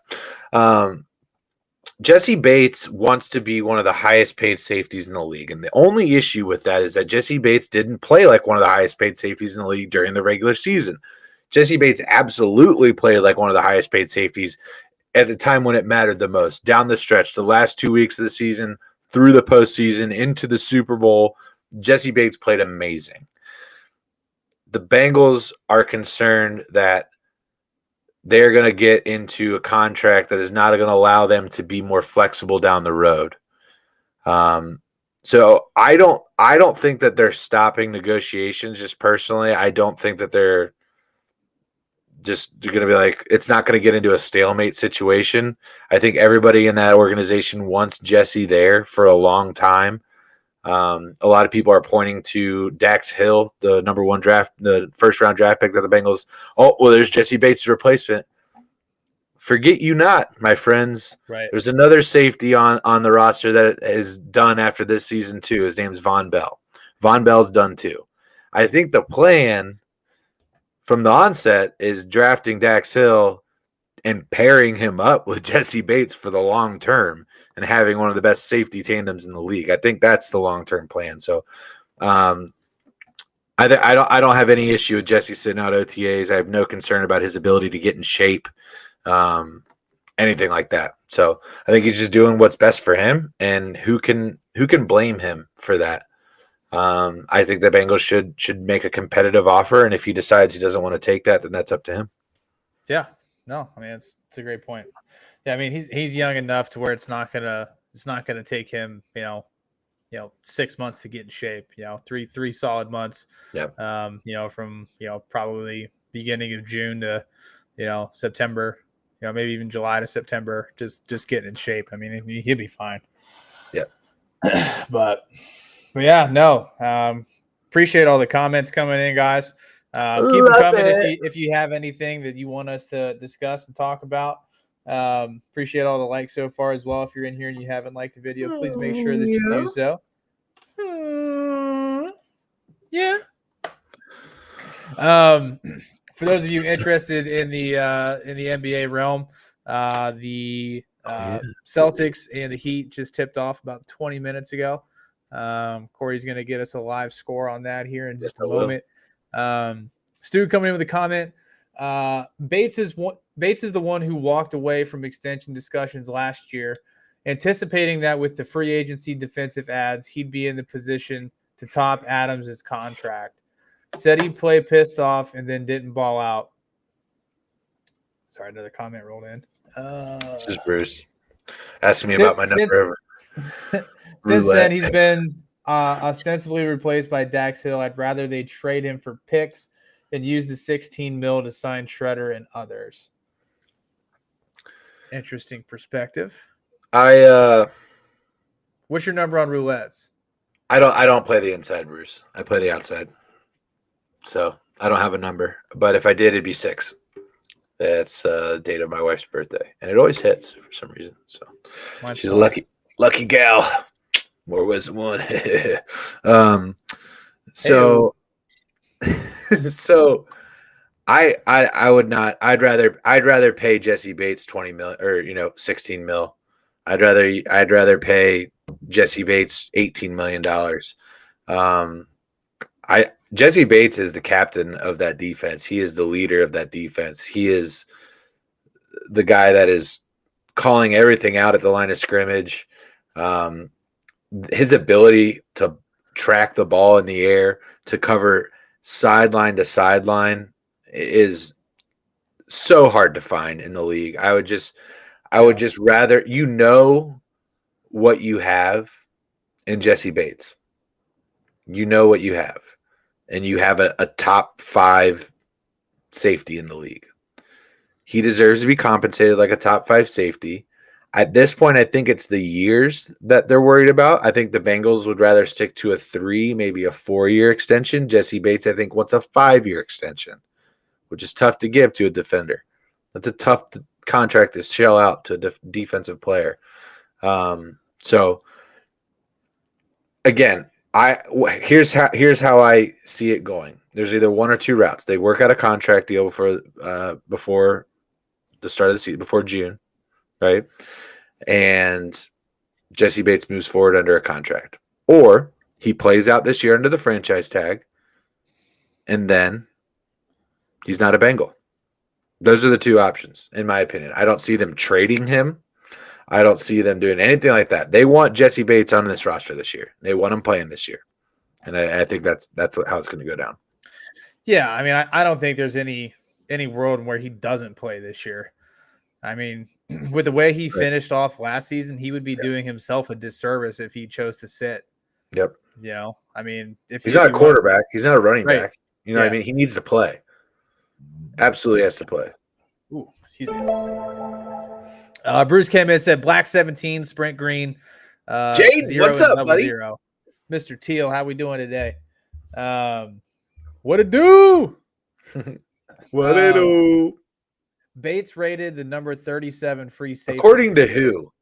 Jesse Bates wants to be one of the highest paid safeties in the league. And the only issue with that is that Jesse Bates didn't play like one of the highest paid safeties in the league during the regular season. Jesse Bates absolutely played like one of the highest paid safeties at the time when it mattered the most, down the stretch, the last 2 weeks of the season, through the postseason, into the Super Bowl. Jesse Bates played amazing. The Bengals are concerned that they're going to get into a contract that is not going to allow them to be more flexible down the road. So I don't think that they're stopping negotiations. Just personally, I don't think that they're going to be like, it's not going to get into a stalemate situation. I think everybody in that organization wants Jesse there for a long time. A lot of people are pointing to Dax Hill, the first round draft pick that the Bengals. Oh, well, there's Jesse Bates' replacement. Forget you not, my friends. Right. There's another safety on the roster that is done after this season too. His name's Von Bell. Von Bell's done too. I think the plan from the onset is drafting Dax Hill and pairing him up with Jesse Bates for the long term and having one of the best safety tandems in the league. I think that's the long-term plan. So I don't have any issue with Jesse sitting out OTAs. I have no concern about his ability to get in shape, anything like that. So I think he's just doing what's best for him, and who can blame him for that? I think the Bengals should make a competitive offer, and if he decides he doesn't want to take that, then that's up to him. Yeah. No, I mean, it's a great point. Yeah, I mean, he's young enough to where it's not gonna take him, 6 months to get in shape. Three solid months. Yeah. From probably beginning of June to September. Maybe even July to September. Just getting in shape. I mean, he'll be fine. Yeah. But yeah, no. Appreciate all the comments coming in, guys. Keep them coming if you have anything that you want us to discuss and talk about. Appreciate all the likes so far as well. If you're in here and you haven't liked the video, please make sure that you do so. Yeah. For those of you interested in the NBA realm, the Celtics and the Heat just tipped off about 20 minutes ago. Corey's going to get us a live score on that here in just a moment. Stu coming in with a comment. Bates is the one who walked away from extension discussions last year, anticipating that with the free agency defensive ads, he'd be in the position to top Adams' contract. Said he'd play pissed off and then didn't ball out. Sorry, another comment rolled in. This is Bruce asking me about my number. Since then, he's been ostensibly replaced by Dax Hill. I'd rather they trade him for picks and use the 16 mil to sign Shredder and others. Interesting perspective. What's your number on roulettes? I don't play the inside, Bruce. I play the outside. So I don't have a number. But if I did, it'd be 6. That's the date of my wife's birthday. And it always hits for some reason. So she's a lucky gal. More wisdom one. So so I would not. I'd rather pay Jesse Bates 20 mil or 16 mil. I'd rather pay Jesse Bates $18 million. Jesse Bates is the captain of that defense. He is the leader of that defense. He is the guy that is calling everything out at the line of scrimmage. His ability to track the ball in the air, to cover sideline to sideline is so hard to find in the league. I would just rather what you have in Jesse Bates. You know what you have. And you have a top 5 safety in the league. He deserves to be compensated like a top 5 safety. At this point, I think it's the years that they're worried about. I think the Bengals would rather stick to a 3, maybe a 4-year extension. Jesse Bates, I think, wants a 5-year extension, which is tough to give to a defender. That's a tough contract to shell out to a defensive player. So, again, here's how I see it going. There's either one or two routes. They work out a contract deal before the start of the season, before June, right? And Jesse Bates moves forward under a contract. Or he plays out this year under the franchise tag, and then he's not a Bengal. Those are the two options, in my opinion. I don't see them trading him. I don't see them doing anything like that. They want Jesse Bates on this roster this year. They want him playing this year. And I think that's how it's going to go down. Yeah, I mean, I don't think there's any world where he doesn't play this year. I mean, with the way he finished off last season, he would be doing himself a disservice if he chose to sit. Yep. I mean, if he's not a quarterback, he's not a running back. You know what I mean? He needs to play. Absolutely has to play. Ooh, excuse me. Bruce came in and said black 17, sprint green. Jaden, what's up, buddy? 0. Mr. Teal, how we doing today? What it do? What it do? Bates rated the number 37 free safety. According to who?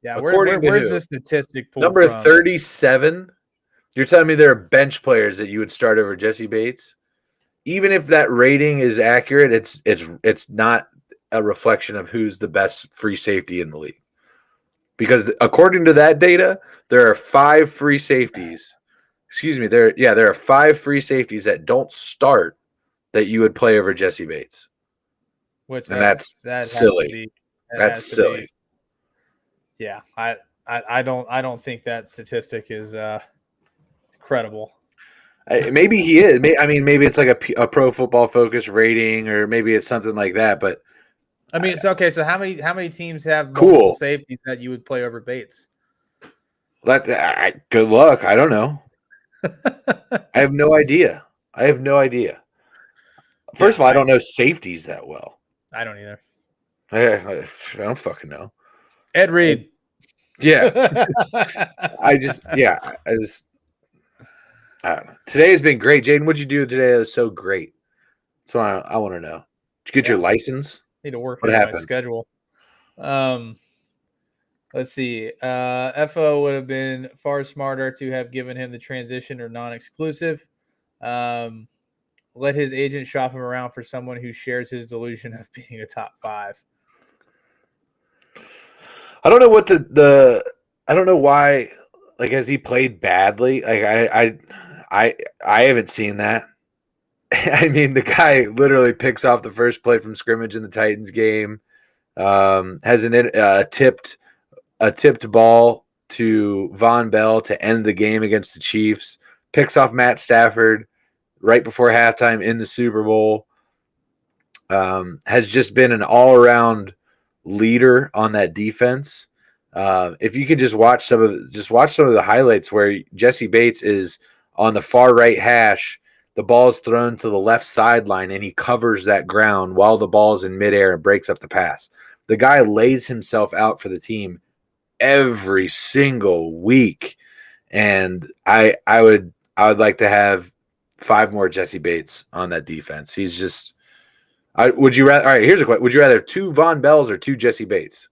Yeah, where's the statistic pulled number from? 37? You're telling me there are bench players that you would start over Jesse Bates? Even if that rating is accurate, it's not a reflection of who's the best free safety in the league. Because according to that data, there are 5 free safeties. Excuse me, there are 5 free safeties that don't start that you would play over Jesse Bates. That's silly. That's silly. Yeah, I don't think that statistic is credible. Maybe he is. I mean, maybe it's like a Pro Football Focus rating, or maybe it's something like that. But I mean, it's okay. So how many teams have multiple safeties that you would play over Bates? Good luck. I don't know. I have no idea. First of all, I don't know safeties that well. I don't either. I don't fucking know. Ed Reed. Yeah. I don't know. Today has been great. Jaden, what'd you do today that was so great? That's what I want to know. Did you get your license? Need to work on my schedule. Let's see. FO would have been far smarter to have given him the transition or non-exclusive. Let his agent shop him around for someone who shares his delusion of being a top 5. I don't know what I don't know why. Like, has he played badly? Like, I haven't seen that. I mean, the guy literally picks off the first play from scrimmage in the Titans game. Has a tipped ball to Von Bell to end the game against the Chiefs. Picks off Matt Stafford right before halftime in the Super Bowl. Has just been an all-around leader on that defense. If you could just watch some of the highlights where Jesse Bates is on the far right hash, the ball is thrown to the left sideline and he covers that ground while the ball's in midair and breaks up the pass. The guy lays himself out for the team every single week. And I would like to have 5 more Jesse Bates on that defense. He's just would you rather all right, here's a question. Would you rather 2 Von Bells or 2 Jesse Bates?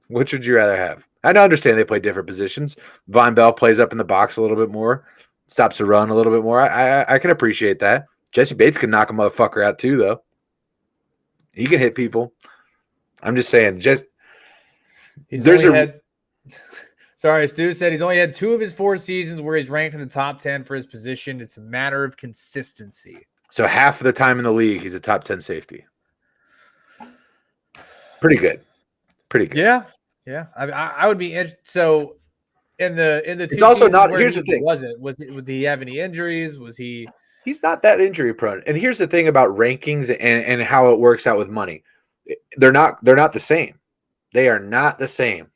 Which would you rather have? I understand they play different positions. Von Bell plays up in the box a little bit more, stops the run a little bit more. I can appreciate that. Jesse Bates can knock a motherfucker out too, though. He can hit people. I'm just saying. Sorry, Stu said he's only had 2 of his 4 seasons where he's ranked in the top 10 for his position. It's a matter of consistency. So half of the time in the league, he's a top 10 safety. Pretty good. Pretty good. Yeah. I would be so in the 2 it's also not. Here's the thing. Would he have any injuries? Was he? He's not that injury prone. And here's the thing about rankings and how it works out with money. They're not the same. They are not the same.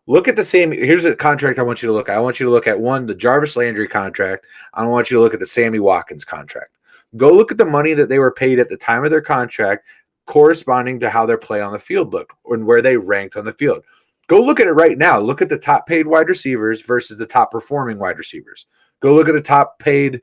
Look at the same. Here's a contract I want you to look at. I want you to look at the Jarvis Landry contract. I want you to look at the Sammy Watkins contract. Go look at the money that they were paid at the time of their contract corresponding to how their play on the field looked and where they ranked on the field. Go look at it right now. Look at the top paid wide receivers versus the top performing wide receivers. Go look at the top paid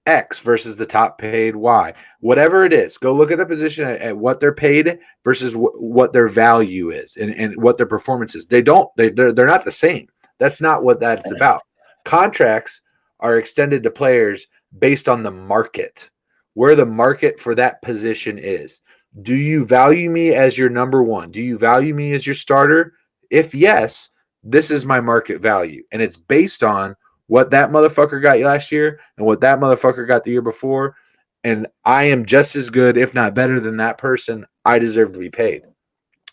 X versus the top paid Y. Whatever it is, go look at the position at what they're paid versus what their value is and what their performance is. They're not the same. That's not what that's about. Contracts are extended to players based on the market, where the market for that position is. Do you value me as your number one? Do you value me as your starter? If yes, this is my market value. And it's based on what that motherfucker got last year and what that motherfucker got the year before. And I am just as good, if not better than that person. I deserve to be paid.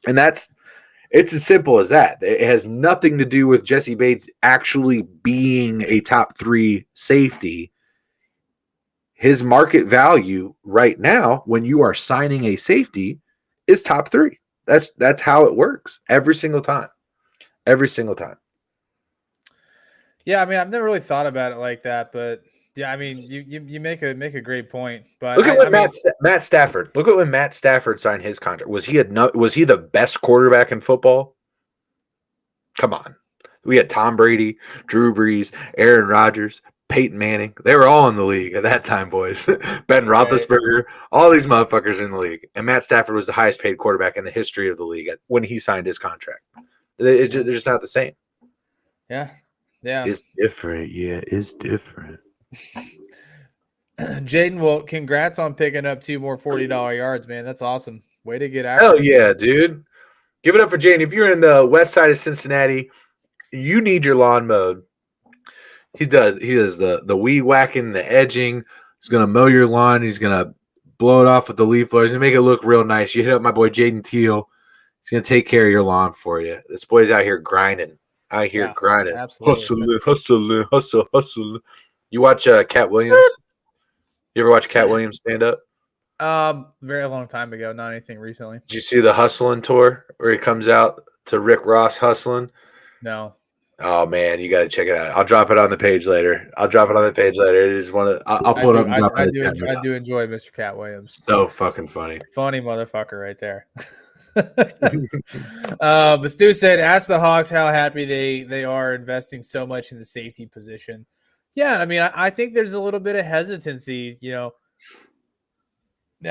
And it's as simple as that. It has nothing to do with Jesse Bates actually being a top 3 safety. His market value right now, when you are signing a safety, is top 3. That's how it works every single time. Every single time. Yeah, I mean, I've never really thought about it like that, but yeah, I mean, you make a great point. But look at when Matt Stafford. Look at when Matt Stafford signed his contract. Was he the best quarterback in football? Come on. We had Tom Brady, Drew Brees, Aaron Rodgers, Peyton Manning. They were all in the league at that time, boys. Ben Roethlisberger, all these motherfuckers in the league. And Matt Stafford was the highest paid quarterback in the history of the league when he signed his contract. They're just not the same. Yeah. It's different. Yeah, it's different. Jaden, well, congrats on picking up 2 more $40 yards, man. That's awesome. Way to get after Hell yeah, dude. Give it up for Jaden. If you're in the west side of Cincinnati, you need your lawn mowed. He does the weed whacking, the edging. He's gonna mow your lawn. He's gonna blow it off with the leaf blowers and make it look real nice. You hit up my boy Jaden Teal. He's gonna take care of your lawn for you. This boy's out here grinding. Grinding. Absolutely. Hustle. You watch Cat Williams? You ever watch Cat Williams stand up? Very long time ago, not anything recently. Did you see the Hustling tour where he comes out to Rick Ross hustling? No. Oh man, you got to check it out. I'll drop it on the page later. It is one of. I'll pull it up and drop it. I do enjoy Mr. Cat Williams. So fucking funny. Funny motherfucker right there. But Stu said, ask the Hawks how happy they are investing so much in the safety position. Yeah, I mean, I think there's a little bit of hesitancy. Now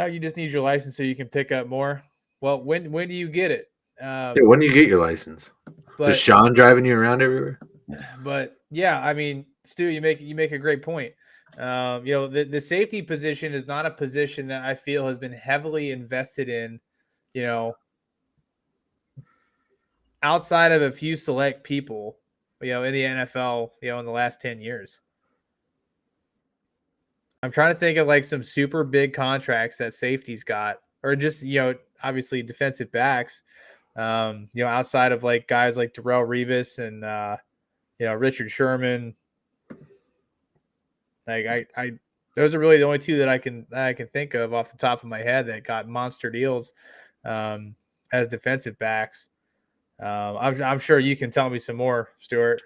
you just need your license so you can pick up more. Well, when do you get it? When do you get your license? Is Sean driving you around everywhere? But yeah, I mean, Stu, you make a great point. The safety position is not a position that I feel has been heavily invested in, outside of a few select people, in the NFL, in the last 10 years. I'm trying to think of like some super big contracts that safety's got, or just, obviously defensive backs, outside of like guys like Darrelle Revis and, Richard Sherman. Like those are really the only 2 that I can think of off the top of my head that got monster deals as defensive backs. I'm sure you can tell me some more, Stuart.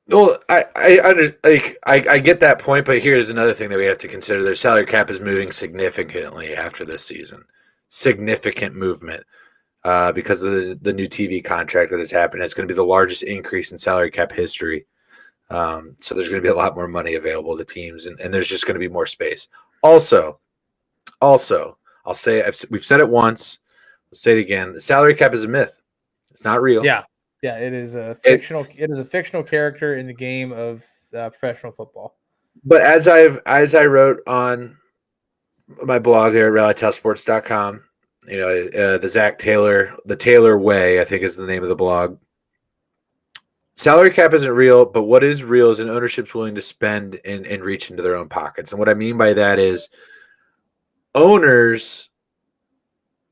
Well, I get that point, but here's another thing that we have to consider: their salary cap is moving significantly after this season. Significant movement because of the new TV contract that has happened. It's going to be the largest increase in salary cap history. So there's going to be a lot more money available to teams, and there's just going to be more space. Also, I'll say we've said it once. We'll say it again. The salary cap is a myth. It's not real. Yeah, yeah, it is a fictional. It is a fictional character in the game of professional football. But as I wrote on my blog there at rallytellsports.com, the Taylor Way, I think is the name of the blog. Salary cap isn't real, but what is real is an ownership's willing to spend and reach into their own pockets. And what I mean by that is owners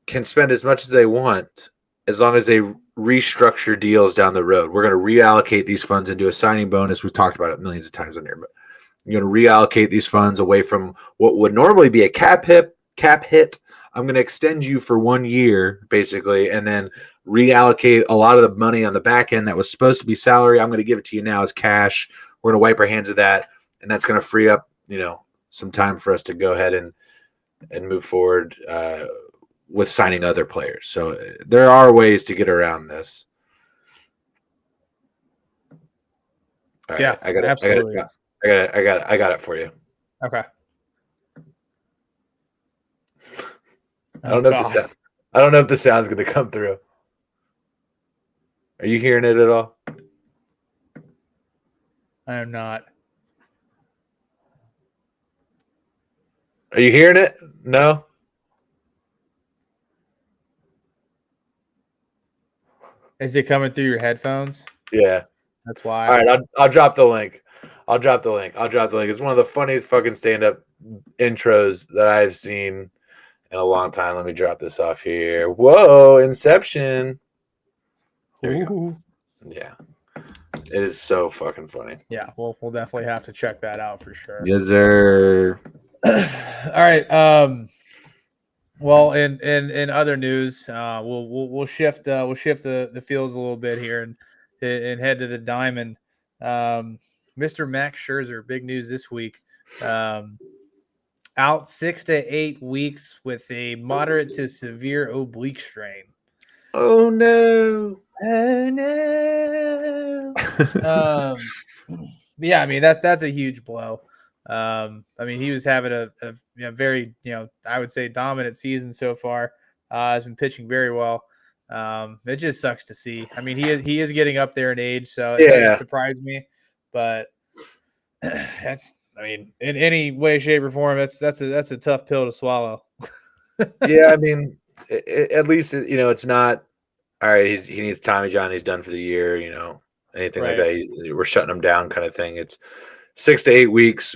can spend as much as they want as long as they restructure deals down the road. We're going to reallocate these funds into a signing bonus. We've talked about it millions of times on here, but you're going to reallocate these funds away from what would normally be a cap hit. I'm going to extend you for 1 year, basically, and then reallocate a lot of the money on the back end that was supposed to be salary. I'm going to give it to you now as cash. We're going to wipe our hands of that, and that's going to free up, some time for us to go ahead and move forward with signing other players. So there are ways to get around this. All right, yeah, absolutely. I got it for you. Okay. I don't know if the sound's going to come through. Are you hearing it at all? I am not. Are you hearing it? No? Is it coming through your headphones? Yeah. That's why. All right, I'll drop the link. It's one of the funniest fucking stand-up intros that I've seen in a long time. Let me drop this off here. Whoa, Inception. There we go. Yeah. It is so fucking funny. Yeah, we'll definitely have to check that out for sure. Yes, sir. All right. Well, in other news, we'll shift the fields a little bit here and head to the diamond. Mr. Max Scherzer, big news this week. Out 6 to 8 weeks with a moderate to severe oblique strain. Oh no! Oh no! Yeah, I mean that's a huge blow. I mean, he was having a very, I would say dominant season so far. Has been pitching very well. It just sucks to see. I mean, he is getting up there in age, so it doesn't surprise me. But that's, I mean, in any way, shape, or form, that's a tough pill to swallow. Yeah, I mean, at least it's not all right. He needs Tommy John. He's done for the year. Anything like that. We're shutting him down, kind of thing. It's 6 to 8 weeks.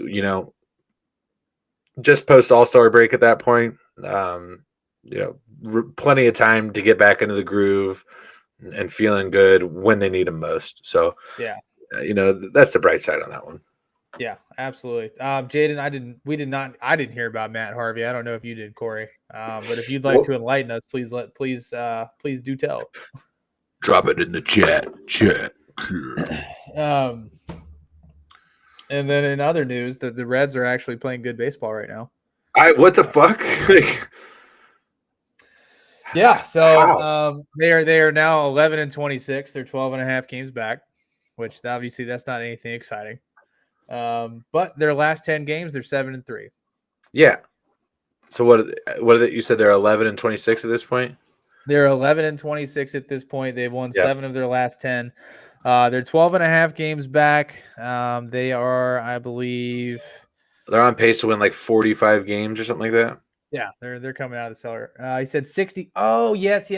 Just post All-Star break at that point. Plenty of time to get back into the groove and feeling good when they need him most. So yeah, that's the bright side on that one. Yeah, absolutely. Jaden, I didn't hear about Matt Harvey. I don't know if you did, Corey. But if you'd like to enlighten us, please do tell. Drop it in the chat. And then in other news, the Reds are actually playing good baseball right now. What the fuck? Yeah, so they are now 11-26. They're 12.5 games back, which obviously that's not anything exciting. But their last 10 games, they're 7-3. Yeah. So what are they, you said they're 11-26 at this point? They're 11-26 at this point. They've won 7 of their last 10. They're 12.5 games back. They are, I believe, they're on pace to win like 45 games or something like that. Yeah, they're coming out of the cellar. He said 60. Oh, yes.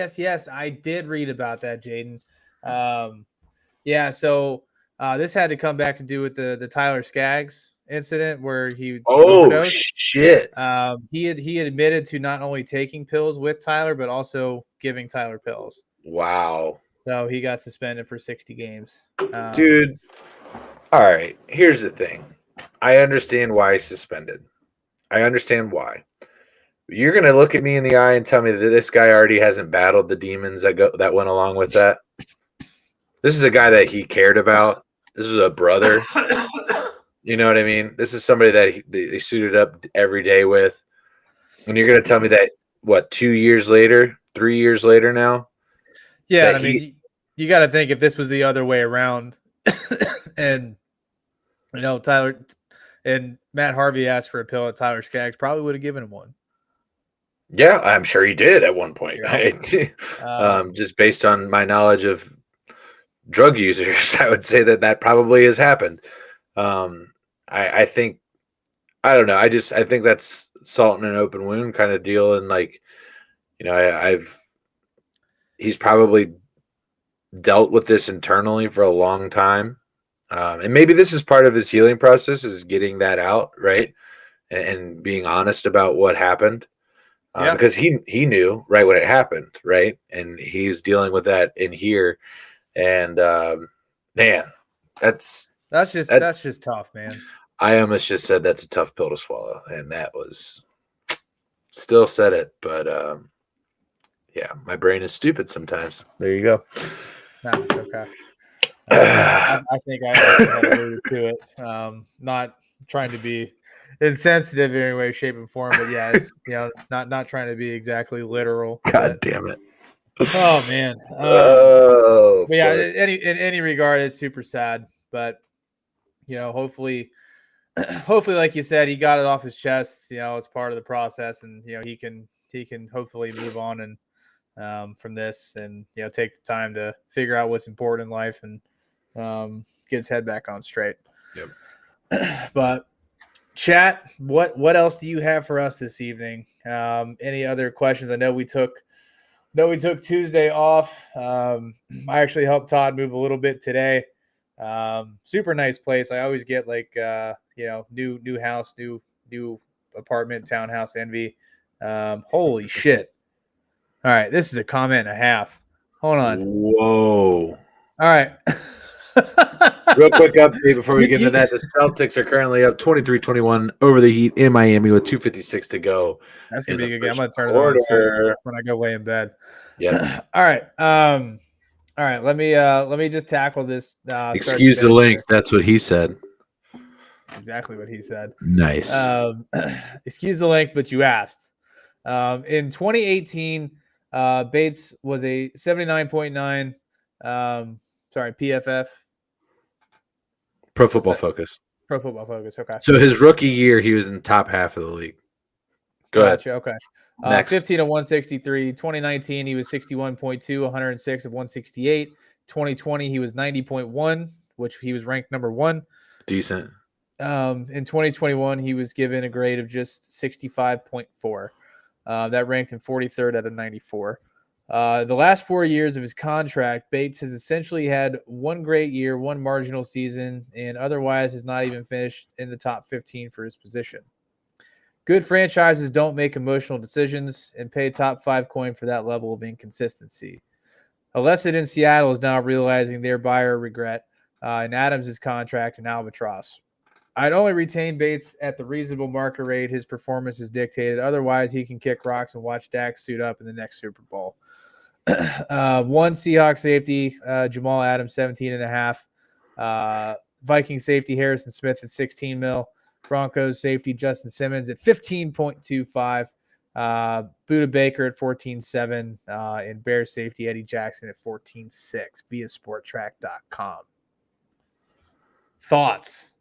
I did read about that, Jaden. Yeah, so this had to come back to do with the Tyler Skaggs incident where he overdosed. Shit. He had admitted to not only taking pills with Tyler, but also giving Tyler pills. Wow. So he got suspended for 60 games. Dude, all right. Here's the thing. I understand why he's suspended. I understand why. You're going to look at me in the eye and tell me that this guy already hasn't battled the demons that went along with that. This is a guy that he cared about. This is a brother. You know what I mean? This is somebody that they suited up every day with. And you're going to tell me that, what, 2 years later, 3 years later now? Yeah, That I mean, you got to think if this was the other way around, and Tyler and Matt Harvey asked for a pill, at Tyler Skaggs probably would have given him one. Yeah, I'm sure he did at one point. Just based on my knowledge of drug users, I would say that probably has happened. I think, I don't know. I think that's salt in an open wound kind of deal. And like, he's probably dealt with this internally for a long time. And maybe this is part of his healing process, is getting that out, right? And being honest about what happened. Because he knew right when it happened, right? And he's dealing with that in here. And man, that's just tough, man. I almost just said that's a tough pill to swallow, and that was still said it, but yeah, my brain is stupid sometimes. There you go. No, it's okay. I think I had alluded to it. Not trying to be insensitive in any way, shape, and form, but yeah, it's not trying to be exactly literal. God damn it! Oh man. But yeah, in any regard, it's super sad. But hopefully, like you said, he got it off his chest. It's part of the process, and he can hopefully move on and from this, and take the time to figure out what's important in life and get his head back on straight. Yep. But chat, what else do you have for us this evening? Any other questions? I know we took Tuesday off. I actually helped Todd move a little bit today. Super nice place. I always get like new house, new apartment, townhouse envy. Holy shit. All right, this is a comment and a half. Hold on. Whoa. All right. Real quick update before we get into that. The Celtics are currently up 23-21 over the Heat in Miami with 2:56 to go. That's going to be a good game. I'm going to turn it on soon when I go lay in bed. Yeah. All right. All right. Let me just tackle this. Excuse the length. That's what he said. That's exactly what he said. Nice. Excuse the length, but you asked. In 2018, Bates was a 79.9. PFF. Pro Football Focus. Pro Football Focus. Okay. So his rookie year, he was in the top half of the league. Go ahead. Okay. 15 of 163. 2019, he was 61.2, 106 of 168. 2020, he was 90.1, which he was ranked number 1. Decent. In 2021, he was given a grade of just 65.4. That ranked him 43rd out of 94. The last 4 years of his contract, Bates has essentially had one great year, one marginal season, and otherwise has not even finished in the top 15 for his position. Good franchises don't make emotional decisions and pay top 5 coin for that level of inconsistency. Alessad in Seattle is now realizing their buyer regret in Adams' contract and Albatross. I'd only retain Bates at the reasonable market rate his performance is dictated. Otherwise, he can kick rocks and watch Dak suit up in the next Super Bowl. One Seahawks safety, Jamal Adams, 17.5. Viking safety Harrison Smith at 16 mil. Broncos safety Justin Simmons at 15.25. Buda Baker at 14.7. And Bears safety Eddie Jackson at 14.6 via sporttrack.com. Thoughts?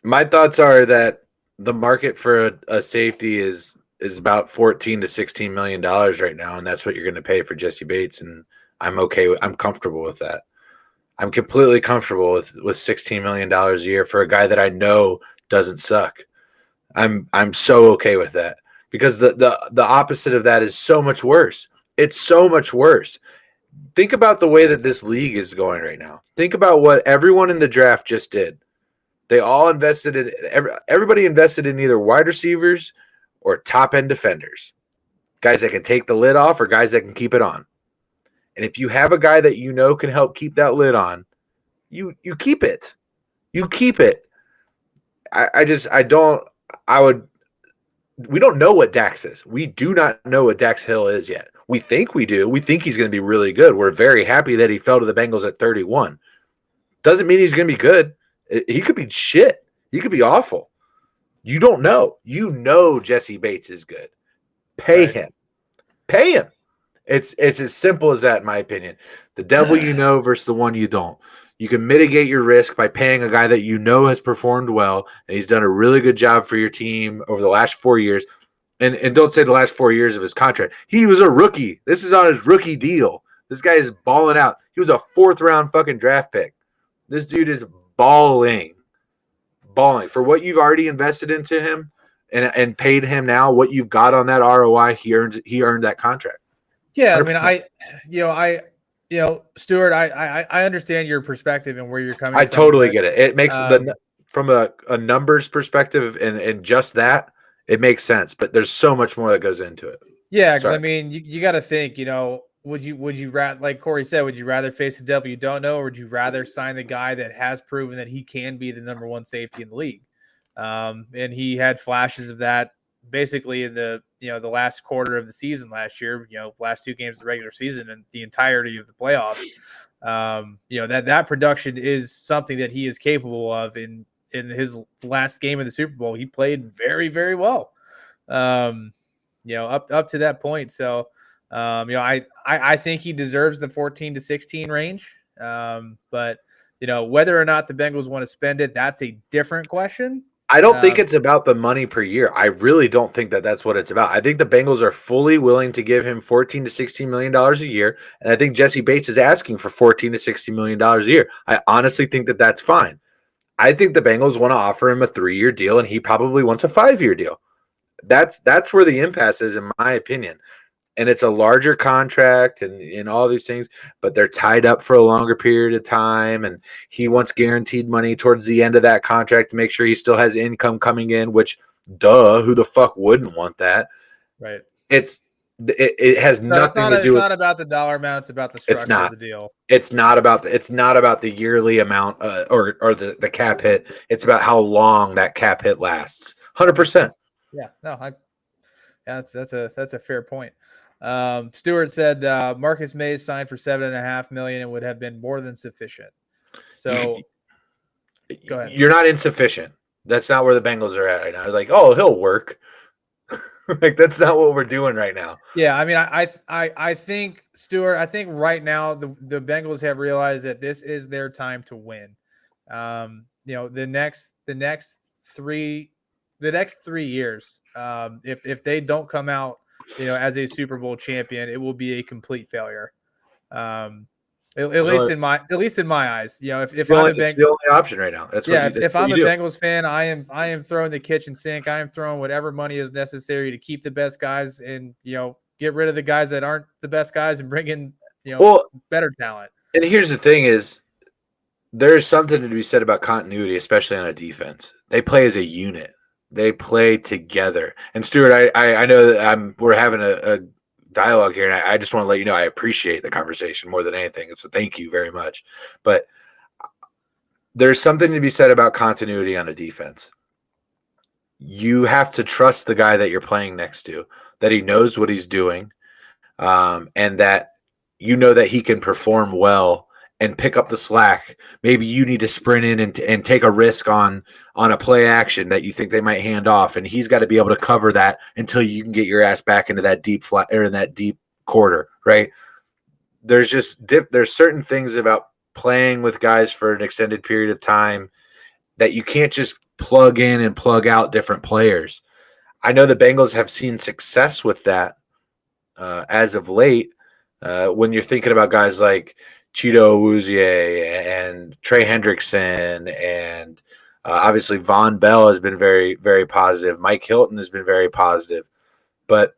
My thoughts are that the market for a safety is about $14 to $16 million right now, and that's what you're going to pay for Jesse Bates, and I'm comfortable with that. I'm completely comfortable with $16 million a year for a guy that I know doesn't suck. I'm so okay with that, because the opposite of that is so much worse. It's so much worse. Think about the way that this league is going right now. Think about what everyone in the draft just did. They all invested in everybody invested in either wide receivers or top-end defenders, guys that can take the lid off or guys that can keep it on. And if you have a guy that you know can help keep that lid on, you keep it. You keep it. We don't know what Dax is. We do not know what Dax Hill is yet. We think we do. We think he's going to be really good. We're very happy that he fell to the Bengals at 31. Doesn't mean he's going to be good. He could be shit. He could be awful. You don't know. You know Jesse Bates is good. Pay Right. him. Pay him. It's as simple as that, in my opinion. The devil you know versus the one you don't. You can mitigate your risk by paying a guy that you know has performed well, and he's done a really good job for your team over the last 4 years. And don't say the last 4 years of his contract. He was a rookie. This is on his rookie deal. This guy is balling out. He was a 4th-round fucking draft pick. This dude is balling for what you've already invested into him and paid him now. What you've got on that ROI, he earned that contract. Yeah, I 100%. mean, Stuart, I understand your perspective and where you're coming I from. totally get it. It makes Um, from a numbers perspective and just that, it makes sense. But there's so much more that goes into it. Yeah, because I Sorry. mean, you got to think. Would you rather, like Corey said, would you rather face the devil you don't know, or would you rather sign the guy that has proven that he can be the number one safety in the league? And he had flashes of that basically in the last quarter of the season last year. Last 2 games of the regular season and the entirety of the playoffs. That production is something that he is capable of. In his last game of the Super Bowl, he played very, very well. Up to that point. So, I think he deserves the 14 to 16 range. But whether or not the Bengals want to spend it, that's a different question. I don't think it's about the money per year. I really don't think that that's what it's about. I think the Bengals are fully willing to give him $14 to $16 million a year, and I think Jesse Bates is asking for $14 to $16 million a year. I honestly think that that's fine. I think the Bengals want to offer him a 3-year deal, and he probably wants a 5-year deal. That's where the impasse is, in my opinion. And it's a larger contract and all these things, but they're tied up for a longer period of time. And he wants guaranteed money towards the end of that contract to make sure he still has income coming in, which, duh, who the fuck wouldn't want that? Right. It has nothing to do it's with. not about the dollar amount. It's about the It's structure of not. the deal. It's not about the yearly amount or the cap hit. It's about how long that cap hit lasts. 100%. Yeah. No, that's a fair point. Stewart said Marcus Mays signed for $7.5 million and would have been more than sufficient. So go ahead. You're not insufficient. That's not where the Bengals are at right now. Like, oh, he'll work. Like, that's not what we're doing right now. Yeah, I mean, I think, Stuart, I think right now the Bengals have realized that this is their time to win. The next 3 years, if they don't come out, as a Super Bowl champion, it will be a complete failure. At least in my eyes, if I'm it's the only option right now. That's what if I'm a do. Bengals fan, I am throwing the kitchen sink. I am throwing whatever money is necessary to keep the best guys and get rid of the guys that aren't the best guys and bring in better talent. And here's the thing: is there's something to be said about continuity, especially on a defense. They play as a unit. They play together. And Stuart, I know that we're having a dialogue here, and I just want to let you know I appreciate the conversation more than anything. So thank you very much. But there's something to be said about continuity on a defense. You have to trust the guy that you're playing next to, that he knows what he's doing, and that that he can perform well and pick up the slack. Maybe you need to sprint in and take a risk on a play action that you think they might hand off, and he's got to be able to cover that until you can get your ass back into that deep flat or in that deep quarter, right? There's certain things about playing with guys for an extended period of time that you can't just plug in and plug out different players. I know the Bengals have seen success with that as of late. When you're thinking about guys like Cheeto Awuzie and Trey Hendrickson, and obviously Von Bell has been very, very positive. Mike Hilton has been very positive. But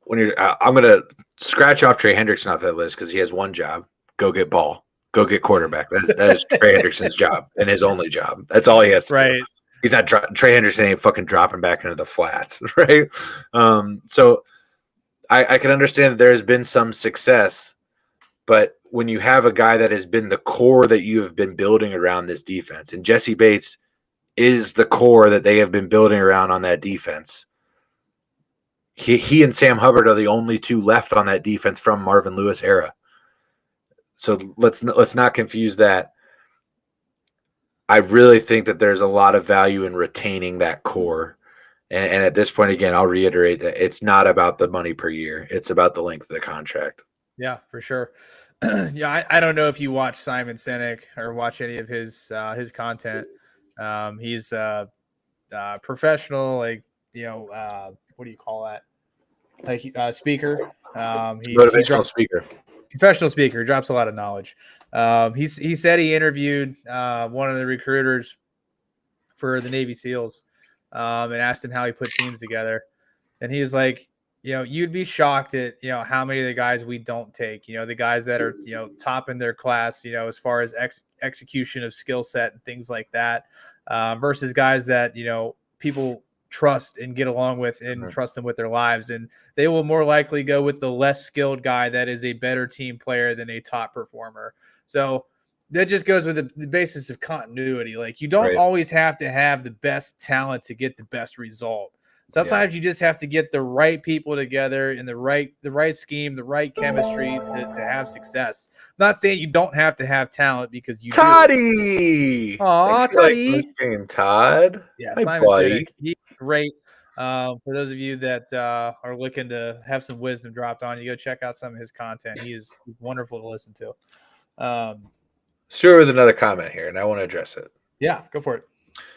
when I'm going to scratch off Trey Hendrickson off that list because he has one job: go get ball, go get quarterback. That is Trey Hendrickson's job and his only job. That's all he has to do. He's not Trey Hendrickson ain't fucking dropping back into the flats, right? So I can understand that there has been some success. But when you have a guy that has been the core that you have been building around this defense, and Jesse Bates is the core that they have been building around on that defense, he and Sam Hubbard are the only two left on that defense from Marvin Lewis era. So let's not confuse that. I really think that there's a lot of value in retaining that core. And at this point, again, I'll reiterate that it's not about the money per year. It's about the length of the contract. Yeah, for sure. Yeah, I don't know if you watch Simon Sinek or watch any of his content. He's professional, like what do you call that? Like speaker. He Motivational drops speaker. professional speaker. Drops a lot of knowledge. He said he interviewed one of the recruiters for the Navy SEALs, and asked him how he put teams together. And he's like, you'd be shocked at, how many of the guys we don't take, the guys that are, top in their class, as far as execution of skill set and things like that, versus guys that, people trust and get along with and trust them with their lives. And they will more likely go with the less skilled guy that is a better team player than a top performer. So that just goes with the basis of continuity. Like, you don't always have to have the best talent to get the best result. Sometimes you just have to get the right people together in the right scheme, the right chemistry to have success. I'm not saying you don't have to have talent, because you Toddy! do. Aw, Toddy! Toddy. This game, Todd. Yeah, Hi, Simon buddy. Sinek. He's great. For those of you that are looking to have some wisdom dropped on you, go check out some of his content. He's wonderful to listen to. Stuart with another comment here, and I want to address it. Yeah, go for it.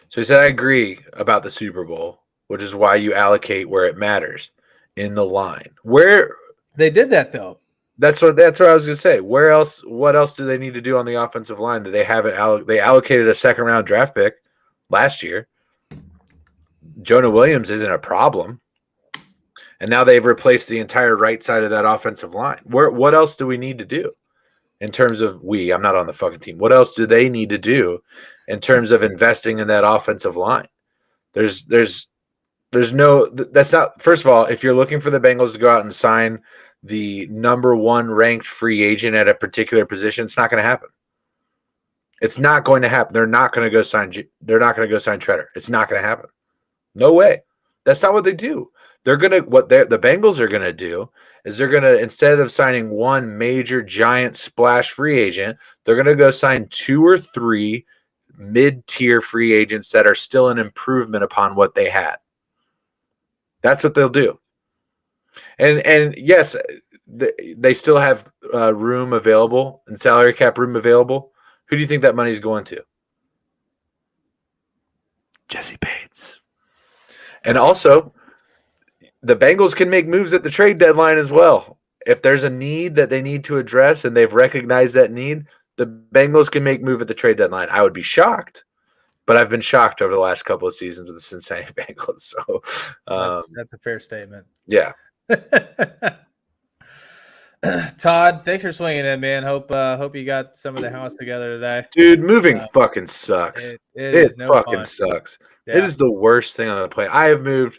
So he said, I agree about the Super Bowl, which is why you allocate where it matters in the line. Where they did that, though. That's what I was going to say. Where else? What else do they need to do on the offensive line? Do they haven't they allocated a second round draft pick last year? Jonah Williams isn't a problem, and now they've replaced the entire right side of that offensive line. What else do we need to do in terms of I'm not on the fucking team. What else do they need to do in terms of investing in that offensive line? There's no, that's not, first of all, if you're looking for the Bengals to go out and sign the number one ranked free agent at a particular position, it's not going to happen. It's not going to happen. They're not going to go sign Treader. It's not going to happen. No way. That's not what they do. The Bengals are going to do is they're going to, instead of signing one major giant splash free agent, they're going to go sign 2 or 3 mid-tier free agents that are still an improvement upon what they had. That's what they'll do. And yes, they still have room available and salary cap room available. Who do you think that money's going to? Jesse Bates. And also, the Bengals can make moves at the trade deadline as well. If there's a need that they need to address and they've recognized that need, the Bengals can make move at the trade deadline. I would be shocked, but I've been shocked over the last couple of seasons with the Cincinnati Bengals. So that's a fair statement. Yeah. Todd, thanks for swinging in, man. Hope you got some of the house together today. Dude, moving fucking sucks. It fucking sucks. Yeah. It is the worst thing on the planet. I moved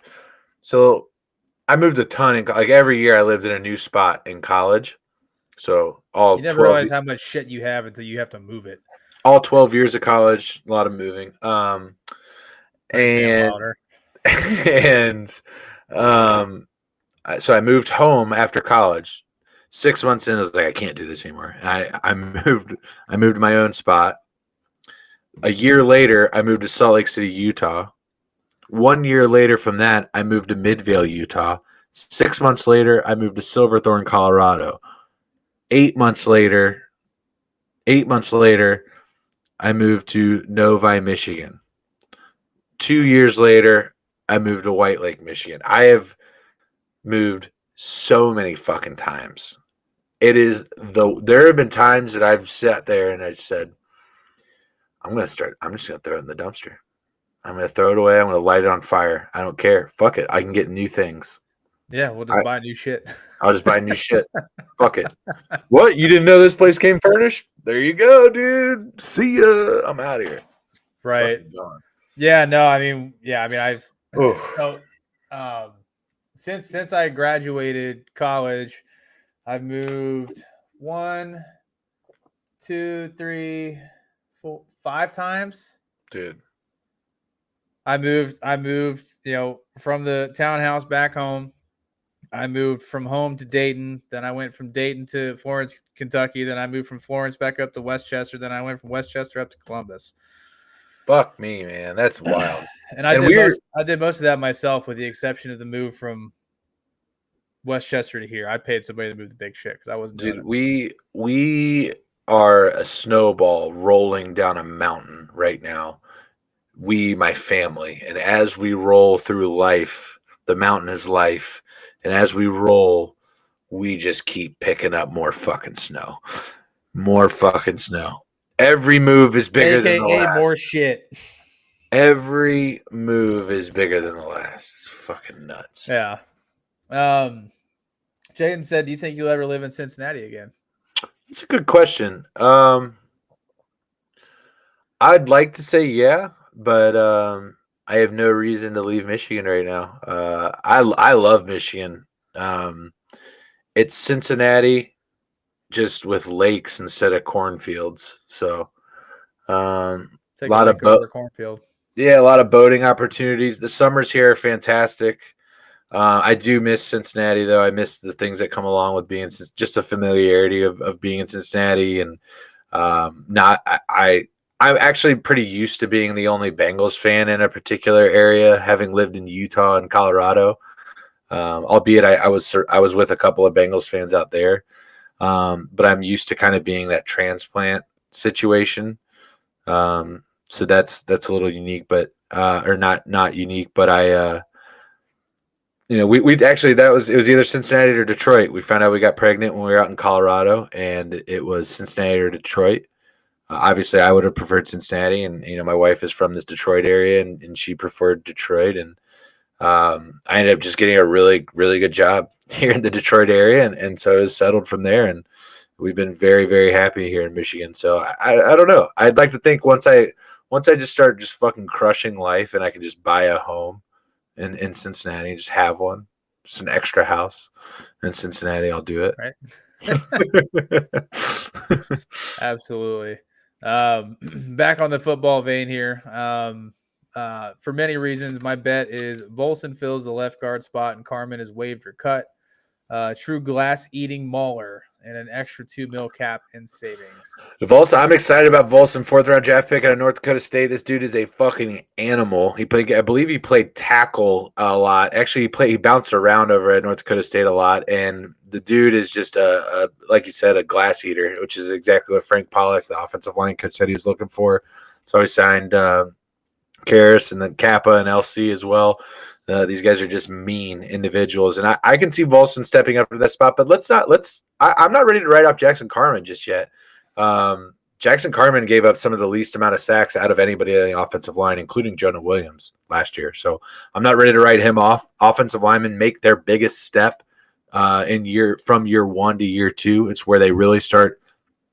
a ton. Like every year I lived in a new spot in college. So you never realize how much shit you have until you have to move it. All 12 years of college, a lot of moving. So I moved home after college. 6 months in, I was like, I can't do this anymore. I moved to my own spot. A year later, I moved to Salt Lake City, Utah. 1 year later from that, I moved to Midvale, Utah. 6 months later, I moved to Silverthorne, Colorado. 8 months later, I moved to Novi, Michigan. 2 years later, I moved to White Lake, Michigan. I have moved so many fucking times. There have been times that I've sat there and I said, I'm just going to throw it in the dumpster. I'm going to throw it away. I'm going to light it on fire. I don't care. Fuck it. I can get new things. Yeah, we'll just buy new shit. I'll just buy new shit. Fuck it. What? You didn't know this place came furnished? There you go, dude. See ya. I'm out of here. Right. Yeah, no, I've since I graduated college, I've moved 1, 2, 3, 4, 5 times. Dude. I moved, from the townhouse back home. I moved from home to Dayton. Then I went from Dayton to Florence, Kentucky. Then I moved from Florence back up to Westchester. Then I went from Westchester up to Columbus. Fuck me, man. That's wild. And I did most of that myself, with the exception of the move from Westchester to here. I paid somebody to move the big shit because I wasn't doing it. We are a snowball rolling down a mountain right now. My family, and as we roll through life, the mountain is life, and as we roll, we just keep picking up more fucking snow. More fucking snow. Every move is bigger than the last. More shit. Every move is bigger than the last. It's fucking nuts. Yeah. Jaden said, do you think you'll ever live in Cincinnati again? It's a good question. I'd like to say yeah, but I have no reason to leave Michigan right now. I love Michigan. It's Cincinnati, just with lakes instead of cornfields. So a lot of cornfield. Yeah, a lot of boating opportunities. The summers here are fantastic. I do miss Cincinnati, though. I miss the things that come along with being just a familiarity of being in Cincinnati, and I'm actually pretty used to being the only Bengals fan in a particular area, having lived in Utah and Colorado. Albeit I was with a couple of Bengals fans out there, but I'm used to kind of being that transplant situation. So that's a little unique, but or not unique, but we actually it was either Cincinnati or Detroit. We found out we got pregnant when we were out in Colorado, and it was Cincinnati or Detroit. Obviously, I would have preferred Cincinnati, and my wife is from this Detroit area, and she preferred Detroit, and I ended up just getting a really, really good job here in the Detroit area, and so I was settled from there, and we've been very, very happy here in Michigan. So I don't know. I'd like to think once I just start just fucking crushing life, and I can just buy a home in Cincinnati, just have one, just an extra house in Cincinnati, I'll do it. Right. Absolutely. Back on the football vein here. For many reasons, my bet is Volson fills the left guard spot and Carman is waived or cut. True glass-eating mauler and an extra $2 million cap in savings. Volson, I'm excited about Volson, 4th-round draft pick out of North Dakota State. This dude is a fucking animal. I believe he played tackle a lot. Actually, he bounced around over at North Dakota State a lot, and the dude is just like you said, a glass eater, which is exactly what Frank Pollock, the offensive line coach, said he was looking for. So he signed Karras and then Kappa and LC as well. These guys are just mean individuals, and I can see Volson stepping up to that spot. But I'm not ready to write off Jackson Carman just yet. Jackson Carman gave up some of the least amount of sacks out of anybody on the offensive line, including Jonah Williams last year. So I'm not ready to write him off. Offensive linemen make their biggest step from year 1 to year 2. It's where they really start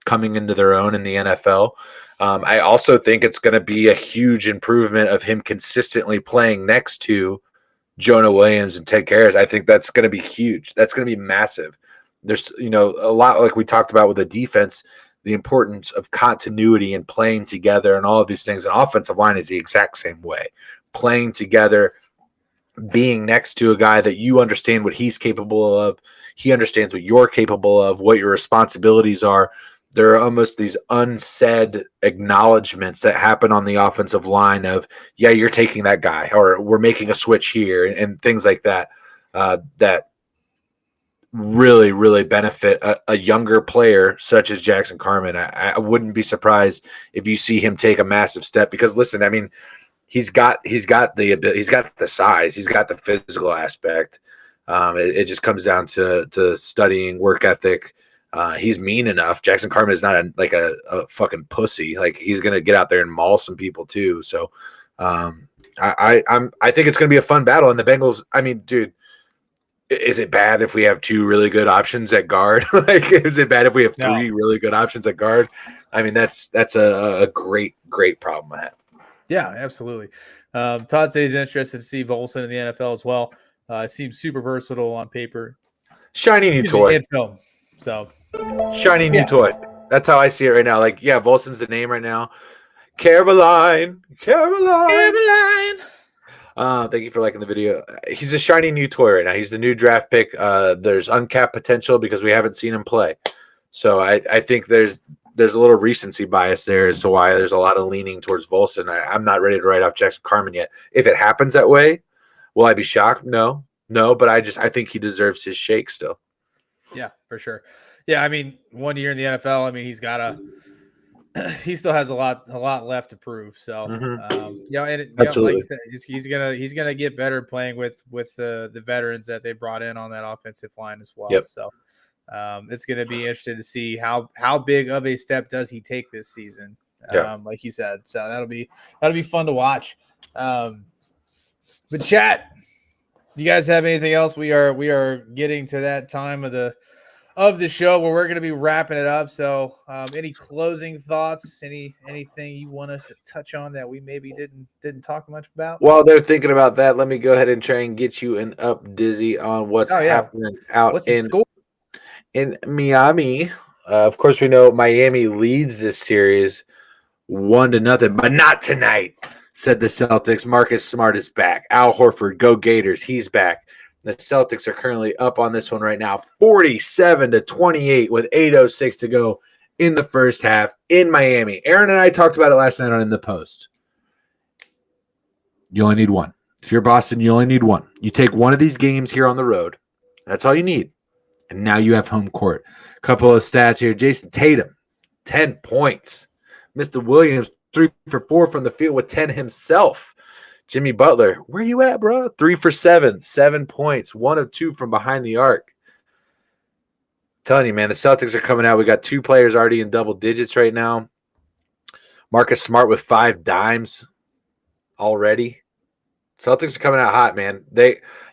coming into their own in the NFL. I also think it's going to be a huge improvement of him consistently playing next to Jonah Williams and Ted Karras. I think that's going to be huge. That's going to be massive. There's, a lot, like we talked about with the defense, the importance of continuity and playing together and all of these things. And offensive line is the exact same way. Playing together, being next to a guy that you understand what he's capable of. He understands what you're capable of, what your responsibilities are. There are almost these unsaid acknowledgments that happen on the offensive line of, yeah, you're taking that guy, or we're making a switch here, and things like that, that really, really benefit a younger player such as Jackson Carman. I wouldn't be surprised if you see him take a massive step, because listen, I mean, he's got the ability, he's got the size, he's got the physical aspect. It just comes down to studying, work ethic. He's mean enough. Jackson Carman is not a fucking pussy. Like, he's gonna get out there and maul some people too. So I think it's gonna be a fun battle. And the Bengals, I mean, dude, is it bad if we have 2 really good options at guard? Like, is it bad if we have 3 really good options at guard? I mean, that's a great problem I have. Yeah, absolutely. Todd says he's interested to see Volson in the NFL as well. Seems super versatile on paper. Shiny new toy. Film. So shiny new toy. That's how I see it right now. Like, yeah, Volson's the name right now. Caroline. Thank you for liking the video. He's a shiny new toy right now. He's the new draft pick. There's uncapped potential because we haven't seen him play. So I think there's there's a little recency bias there as to why there's a lot of leaning towards Volson. I'm not ready to write off Jackson Carman yet. If it happens that way, will I be shocked? No, but I think he deserves his shake still. Yeah, for sure. Yeah, I mean, 1 year in the NFL. I mean, he still has a lot left to prove. So, like you Absolutely. said, he's gonna get better playing with the veterans that they brought in on that offensive line as well. Yep. So, it's gonna be interesting to see how big of a step does he take this season. Like you said, so that'll be fun to watch. But chat, do you guys have anything else? We are getting to that time of the show where we're going to be wrapping it up. So, any closing thoughts? Anything you want us to touch on that we maybe didn't talk much about? While they're thinking about that, let me go ahead and try and get you an up dizzy on what's happening out What's the score? in Miami. Of course, we know Miami leads this series 1-0, but not tonight, said the Celtics. Marcus Smart is back. Al Horford, go Gators. He's back. The Celtics are currently up on this one right now, 47-28 with 8:06 to go in the first half in Miami. Aaron and I talked about it last night on In the Post. You only need one. If you're Boston, you only need one. You take one of these games here on the road. That's all you need. And now you have home court. A couple of stats here. Jason Tatum, 10 points. Mr. Williams, 3 for 4 from the field with 10 himself. Jimmy Butler, where you at, bro? 3 for 7, 7 points, 1 of 2 from behind the arc. Telling you, man, the Celtics are coming out. We got 2 players already in double digits right now. Marcus Smart with 5 dimes already. Celtics are coming out hot, man.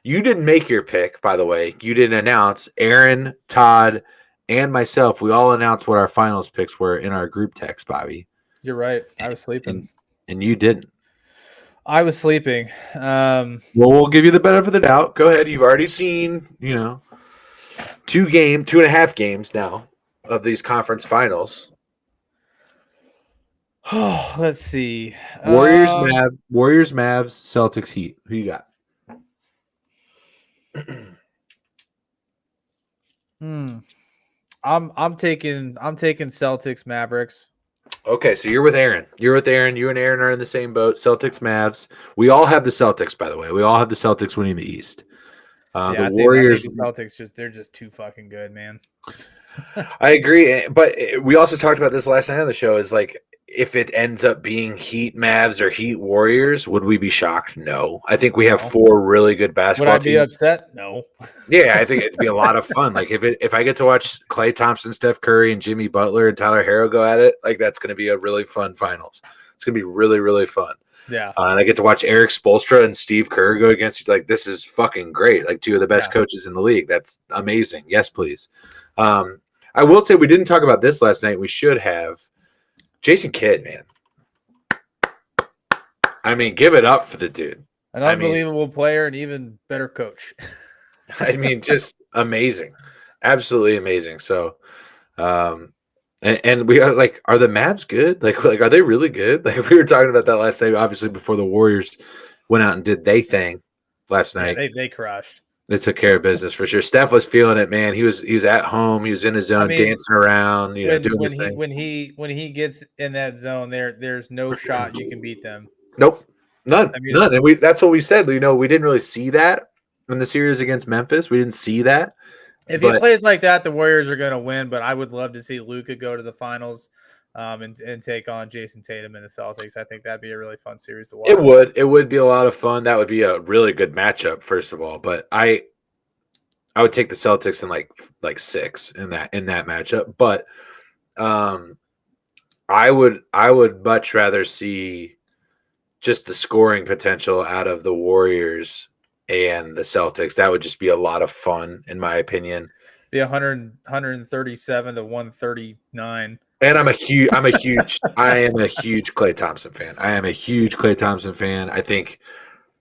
You didn't make your pick, by the way. You didn't announce. Aaron, Todd, and myself, we all announced what our finals picks were in our group text, Bobby. You're right. I was sleeping. And you didn't. I was sleeping. Well, we'll give you the benefit of the doubt. Go ahead. You've already seen, 2.5 games now of these conference finals. Oh, let's see. Warriors, Mavs, Celtics, Heat. Who you got? I'm taking Celtics, Mavericks. Okay, so you're with Aaron. You and Aaron are in the same boat. Celtics, Mavs. We all have the Celtics, by the way. We all have the Celtics winning the East. The Warriors. I think the Celtics they're just too fucking good, man. I agree, but we also talked about this last night on the show. Is like, if it ends up being Heat Mavs or Heat Warriors, would we be shocked? No. I think we have 4 really good basketball teams. Would I be upset? No. Yeah, I think it'd be a lot of fun. Like if I get to watch Klay Thompson, Steph Curry, and Jimmy Butler and Tyler Herro go at it, like that's going to be a really fun finals. It's going to be really, really fun. Yeah. And I get to watch Eric Spoelstra and Steve Kerr go against each. Like, this is fucking great. Like 2 of the best coaches in the league. That's amazing. Yes, please. I will say we didn't talk about this last night. We should have. Jason Kidd, man. I mean, give it up for the dude. An unbelievable player and even better coach. I mean, just amazing. Absolutely amazing. So, and we are like, are the Mavs good? Like, are they really good? Like, we were talking about that last night, obviously, before the Warriors went out and did they thing last night. Yeah, they crushed. They took care of business for sure. Steph was feeling it, man. He was at home. He was in his zone, dancing around, doing his thing. When he gets in that zone, there's no shot you can beat them. Nope, none. And that's what we said. We didn't really see that in the series against Memphis. We didn't see that. If he plays like that, the Warriors are going to win. But I would love to see Luka go to the finals. And take on Jason Tatum and the Celtics. I think that'd be a really fun series to watch. It would be a lot of fun. That would be a really good matchup, first of all. But I would take the Celtics in like 6 in that matchup. But I would much rather see just the scoring potential out of the Warriors and the Celtics. That would just be a lot of fun, in my opinion. Be 137 to 139. And I am a huge Klay Thompson fan. I think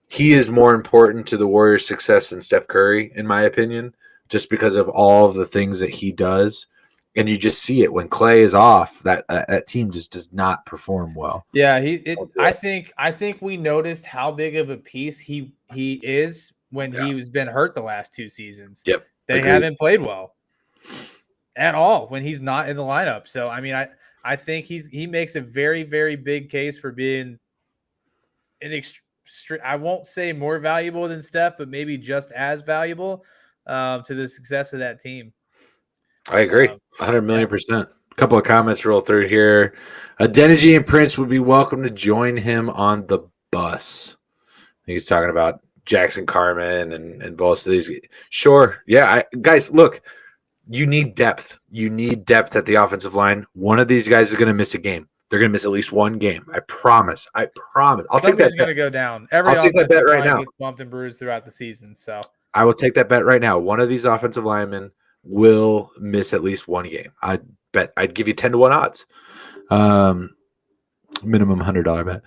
he is more important to the Warriors' success than Steph Curry, in my opinion, just because of all of the things that he does. And you just see it when Klay is off, that team just does not perform well. Yeah, I think we noticed how big of a piece he is when he was been hurt the last 2 seasons. Yep. They haven't played well at all when he's not in the lineup. So, I mean, I think he makes a very, very big case for being I won't say more valuable than Steph, but maybe just as valuable to the success of that team. I agree, 100,000,000%. A couple of comments roll through here. Adeniji and Prince would be welcome to join him on the bus. He's talking about Jackson Carman and Vols. These, sure, yeah, guys, look, you need depth. You need depth at the offensive line. One of these guys is going to miss a game. They're going to miss at least one game. I promise. I'll take that. Somebody's going to go down. Every I'll take that bet right now. Gets bumped and bruised throughout the season. So I will take that bet right now. One of these offensive linemen will miss at least one game. I bet I'd give you 10-1 odds. Minimum $100 bet.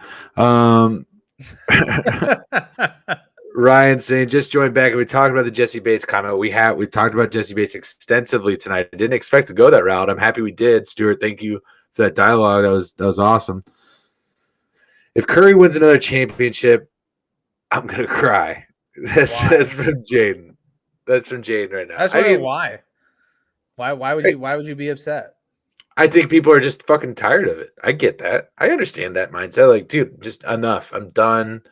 Ryan saying just joined back and we talked about the Jesse Bates comment. We talked about Jesse Bates extensively tonight. I didn't expect to go that route. I'm happy we did. Stuart, thank you for that dialogue. That was awesome. If Curry wins another championship, I'm gonna cry. That's from Jaden. That's from Jaden right now. That's why. Why would you be upset? I think people are just fucking tired of it. I get that. I understand that mindset. Like, dude, just enough. I'm done.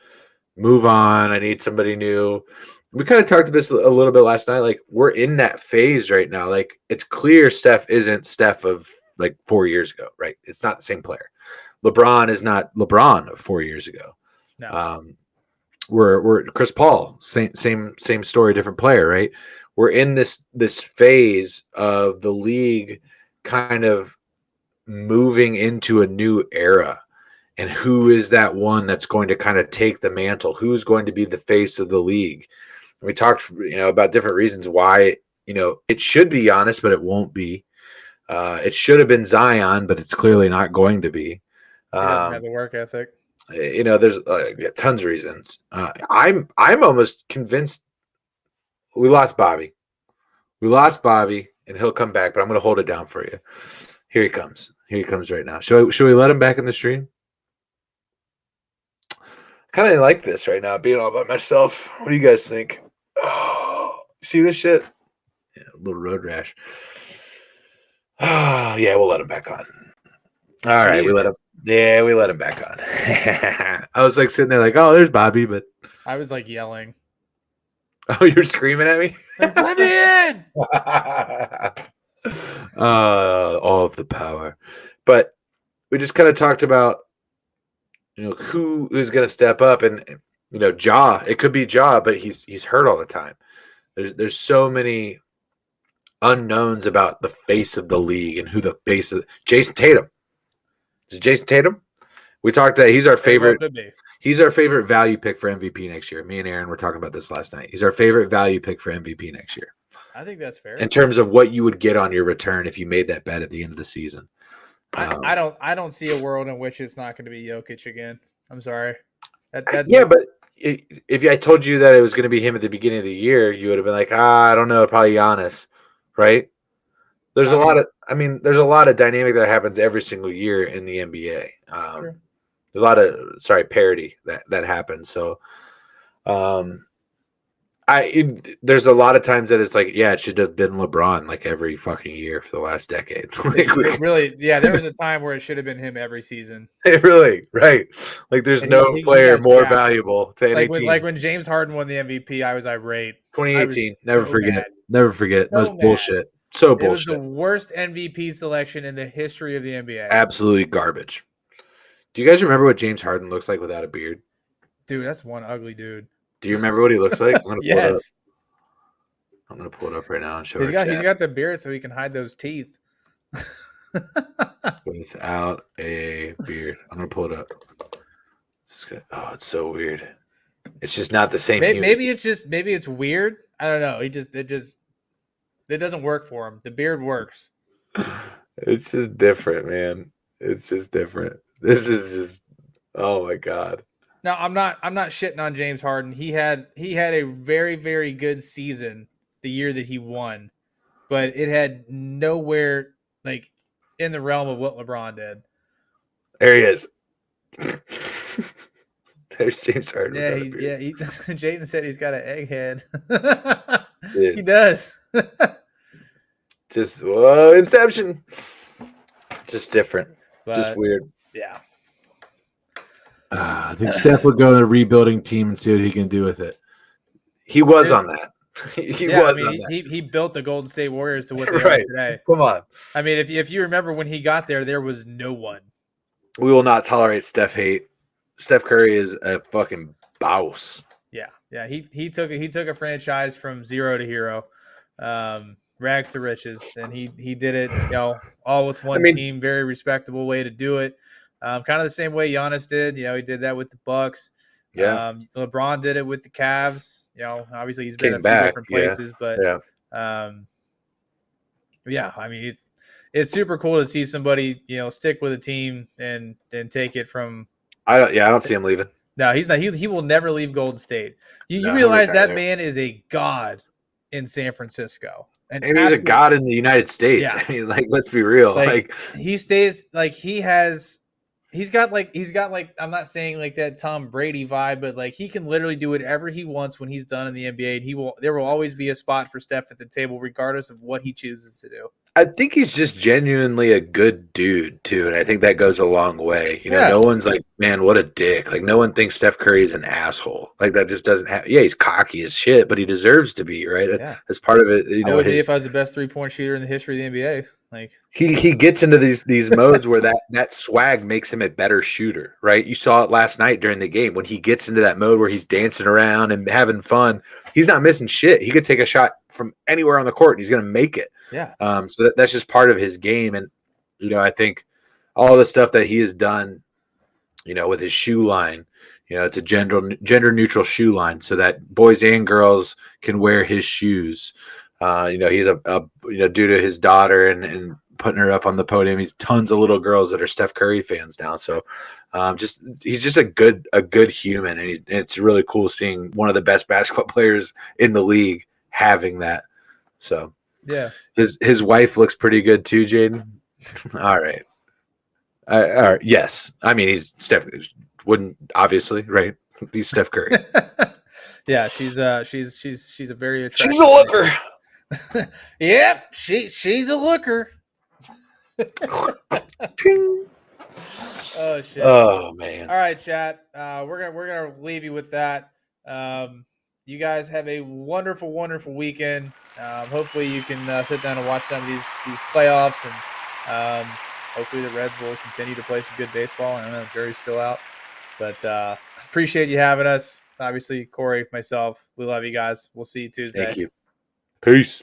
Move on. I need somebody new. We kind of talked about this a little bit last night. Like, we're in that phase right now. Like, it's clear Steph isn't Steph of like 4 years ago, right? It's not the same player. LeBron is not LeBron of 4 years ago. No. We're Chris Paul, same story, different player, right? We're in this phase of the league kind of moving into a new era. And who is that one that's going to kind of take the mantle? Who's going to be the face of the league? And we talked, about different reasons why, it should be Giannis, but it won't be. It should have been Zion, but it's clearly not going to be. He doesn't have the work ethic. There's tons of reasons. I'm almost convinced we lost Bobby. We lost Bobby, and he'll come back, but I'm going to hold it down for you. Here he comes. Here he comes right now. Should we let him back in the stream? Kind of like this right now, being all by myself. What do you guys think? Oh, see this shit? Yeah, a little road rash. Oh, yeah, we'll let him back on. All right, we let him. Yeah, we let him back on. I was like sitting there like, oh, there's Bobby, but I was like yelling. Oh, you're screaming at me? Like, let me in! All of the power. But we just kind of talked about, who's going to step up, and Ja. It could be Ja, but he's hurt all the time. There's so many unknowns about the face of the league and who the face of Jason Tatum. Is it Jason Tatum? We talked that he's our favorite. He's our favorite value pick for MVP next year. Me and Aaron were talking about this last night. He's our favorite value pick for MVP next year. I think that's fair. In terms of what you would get on your return if you made that bet at the end of the season. I don't see a world in which it's not going to be Jokic again. I'm sorry. Yeah, but if I told you that it was going to be him at the beginning of the year, you would have been like, I don't know, probably Giannis, right? There's a lot of dynamic that happens every single year in the NBA. Sure. There's a lot of parity that happens. So, there's a lot of times that it's like, yeah, it should have been LeBron like every fucking year for the last decade. Really, yeah, there was a time where it should have been him every season. Really, right? Like, there's no player more valuable to any team. Like when James Harden won the MVP, I was irate. 2018, never forget. Never forget. That was bullshit. So bullshit. It was the worst MVP selection in the history of the NBA. Absolutely garbage. Do you guys remember what James Harden looks like without a beard? Dude, that's one ugly dude. Do you remember what he looks like? I'm gonna pull it up. Yes. I'm gonna pull it up right now and show He's got the beard so he can hide those teeth. Without a beard. I'm gonna pull it up. It's so weird. It's just not the same. Maybe it's weird. I don't know. It doesn't work for him. The beard works. It's just different, man. It's just different. This is just, oh my God. Now I'm not shitting on James Harden. He had a very, very good season the year that he won, but it had nowhere like in the realm of what LeBron did. There he is. There's James Harden. Yeah, Jaden said he's got an egghead. He does. Just Inception. Just different. Just But weird. yeah. I think Steph would go to the rebuilding team and see what he can do with it. He was on that. He yeah, was I on mean, that. he built the Golden State Warriors to what they are Right. today. Come on. I mean, if you remember when he got there was no one. We will not tolerate Steph hate. Steph Curry is a fucking boss. Yeah. He took a franchise from zero to hero, rags to riches, and he did it, all with one team. Very respectable way to do it. Kind of the same way Giannis did. He did that with the Bucks. Yeah. LeBron did it with the Cavs. Obviously he's been Came a few back. different places, but yeah. Yeah, I mean it's super cool to see somebody stick with a team and take it from. I don't see him leaving. No, he's not. He will never leave Golden State. You No, realize that man is a god in San Francisco, and he's a god in the United States. Yeah. I mean, let's be real. He stays he's got I'm not saying like that Tom Brady vibe, but he can literally do whatever he wants when he's done in the NBA, and there will always be a spot for Steph at the table regardless of what he chooses to do. I think he's just genuinely a good dude too, and I think that goes a long way. No one's like, man, what a dick. Like, no one thinks Steph Curry is an asshole. Like, that just doesn't happen. Yeah, he's cocky as shit, but he deserves to be, right? That's part of it. I would be if I was the best 3-point shooter in the history of the NBA. Like, he gets into these modes where that swag makes him a better shooter, right? You saw it last night during the game when he gets into that mode where he's dancing around and having fun. He's not missing shit. He could take a shot from anywhere on the court and he's going to make it. Yeah. So that's just part of his game, and I think all the stuff that he has done, with his shoe line, it's a gender neutral shoe line so that boys and girls can wear his shoes. He's a due to his daughter and putting her up on the podium. He's tons of little girls that are Steph Curry fans now. So he's just a good human, and it's really cool seeing one of the best basketball players in the league having that. So yeah, his wife looks pretty good too, Jaden. All right. All right. Yes. I mean, he's Steph. Wouldn't obviously, right? He's Steph Curry. Yeah, she's a very attractive. She's a looker. Yep, she's a looker. Oh shit. Oh man. All right, chat. We're gonna leave you with that. You guys have a wonderful, wonderful weekend. Hopefully you can sit down and watch some of these playoffs, and hopefully the Reds will continue to play some good baseball. I don't know if jury's still out, but appreciate you having us. Obviously, Corey, myself, we love you guys. We'll see you Tuesday. Thank you. Peace.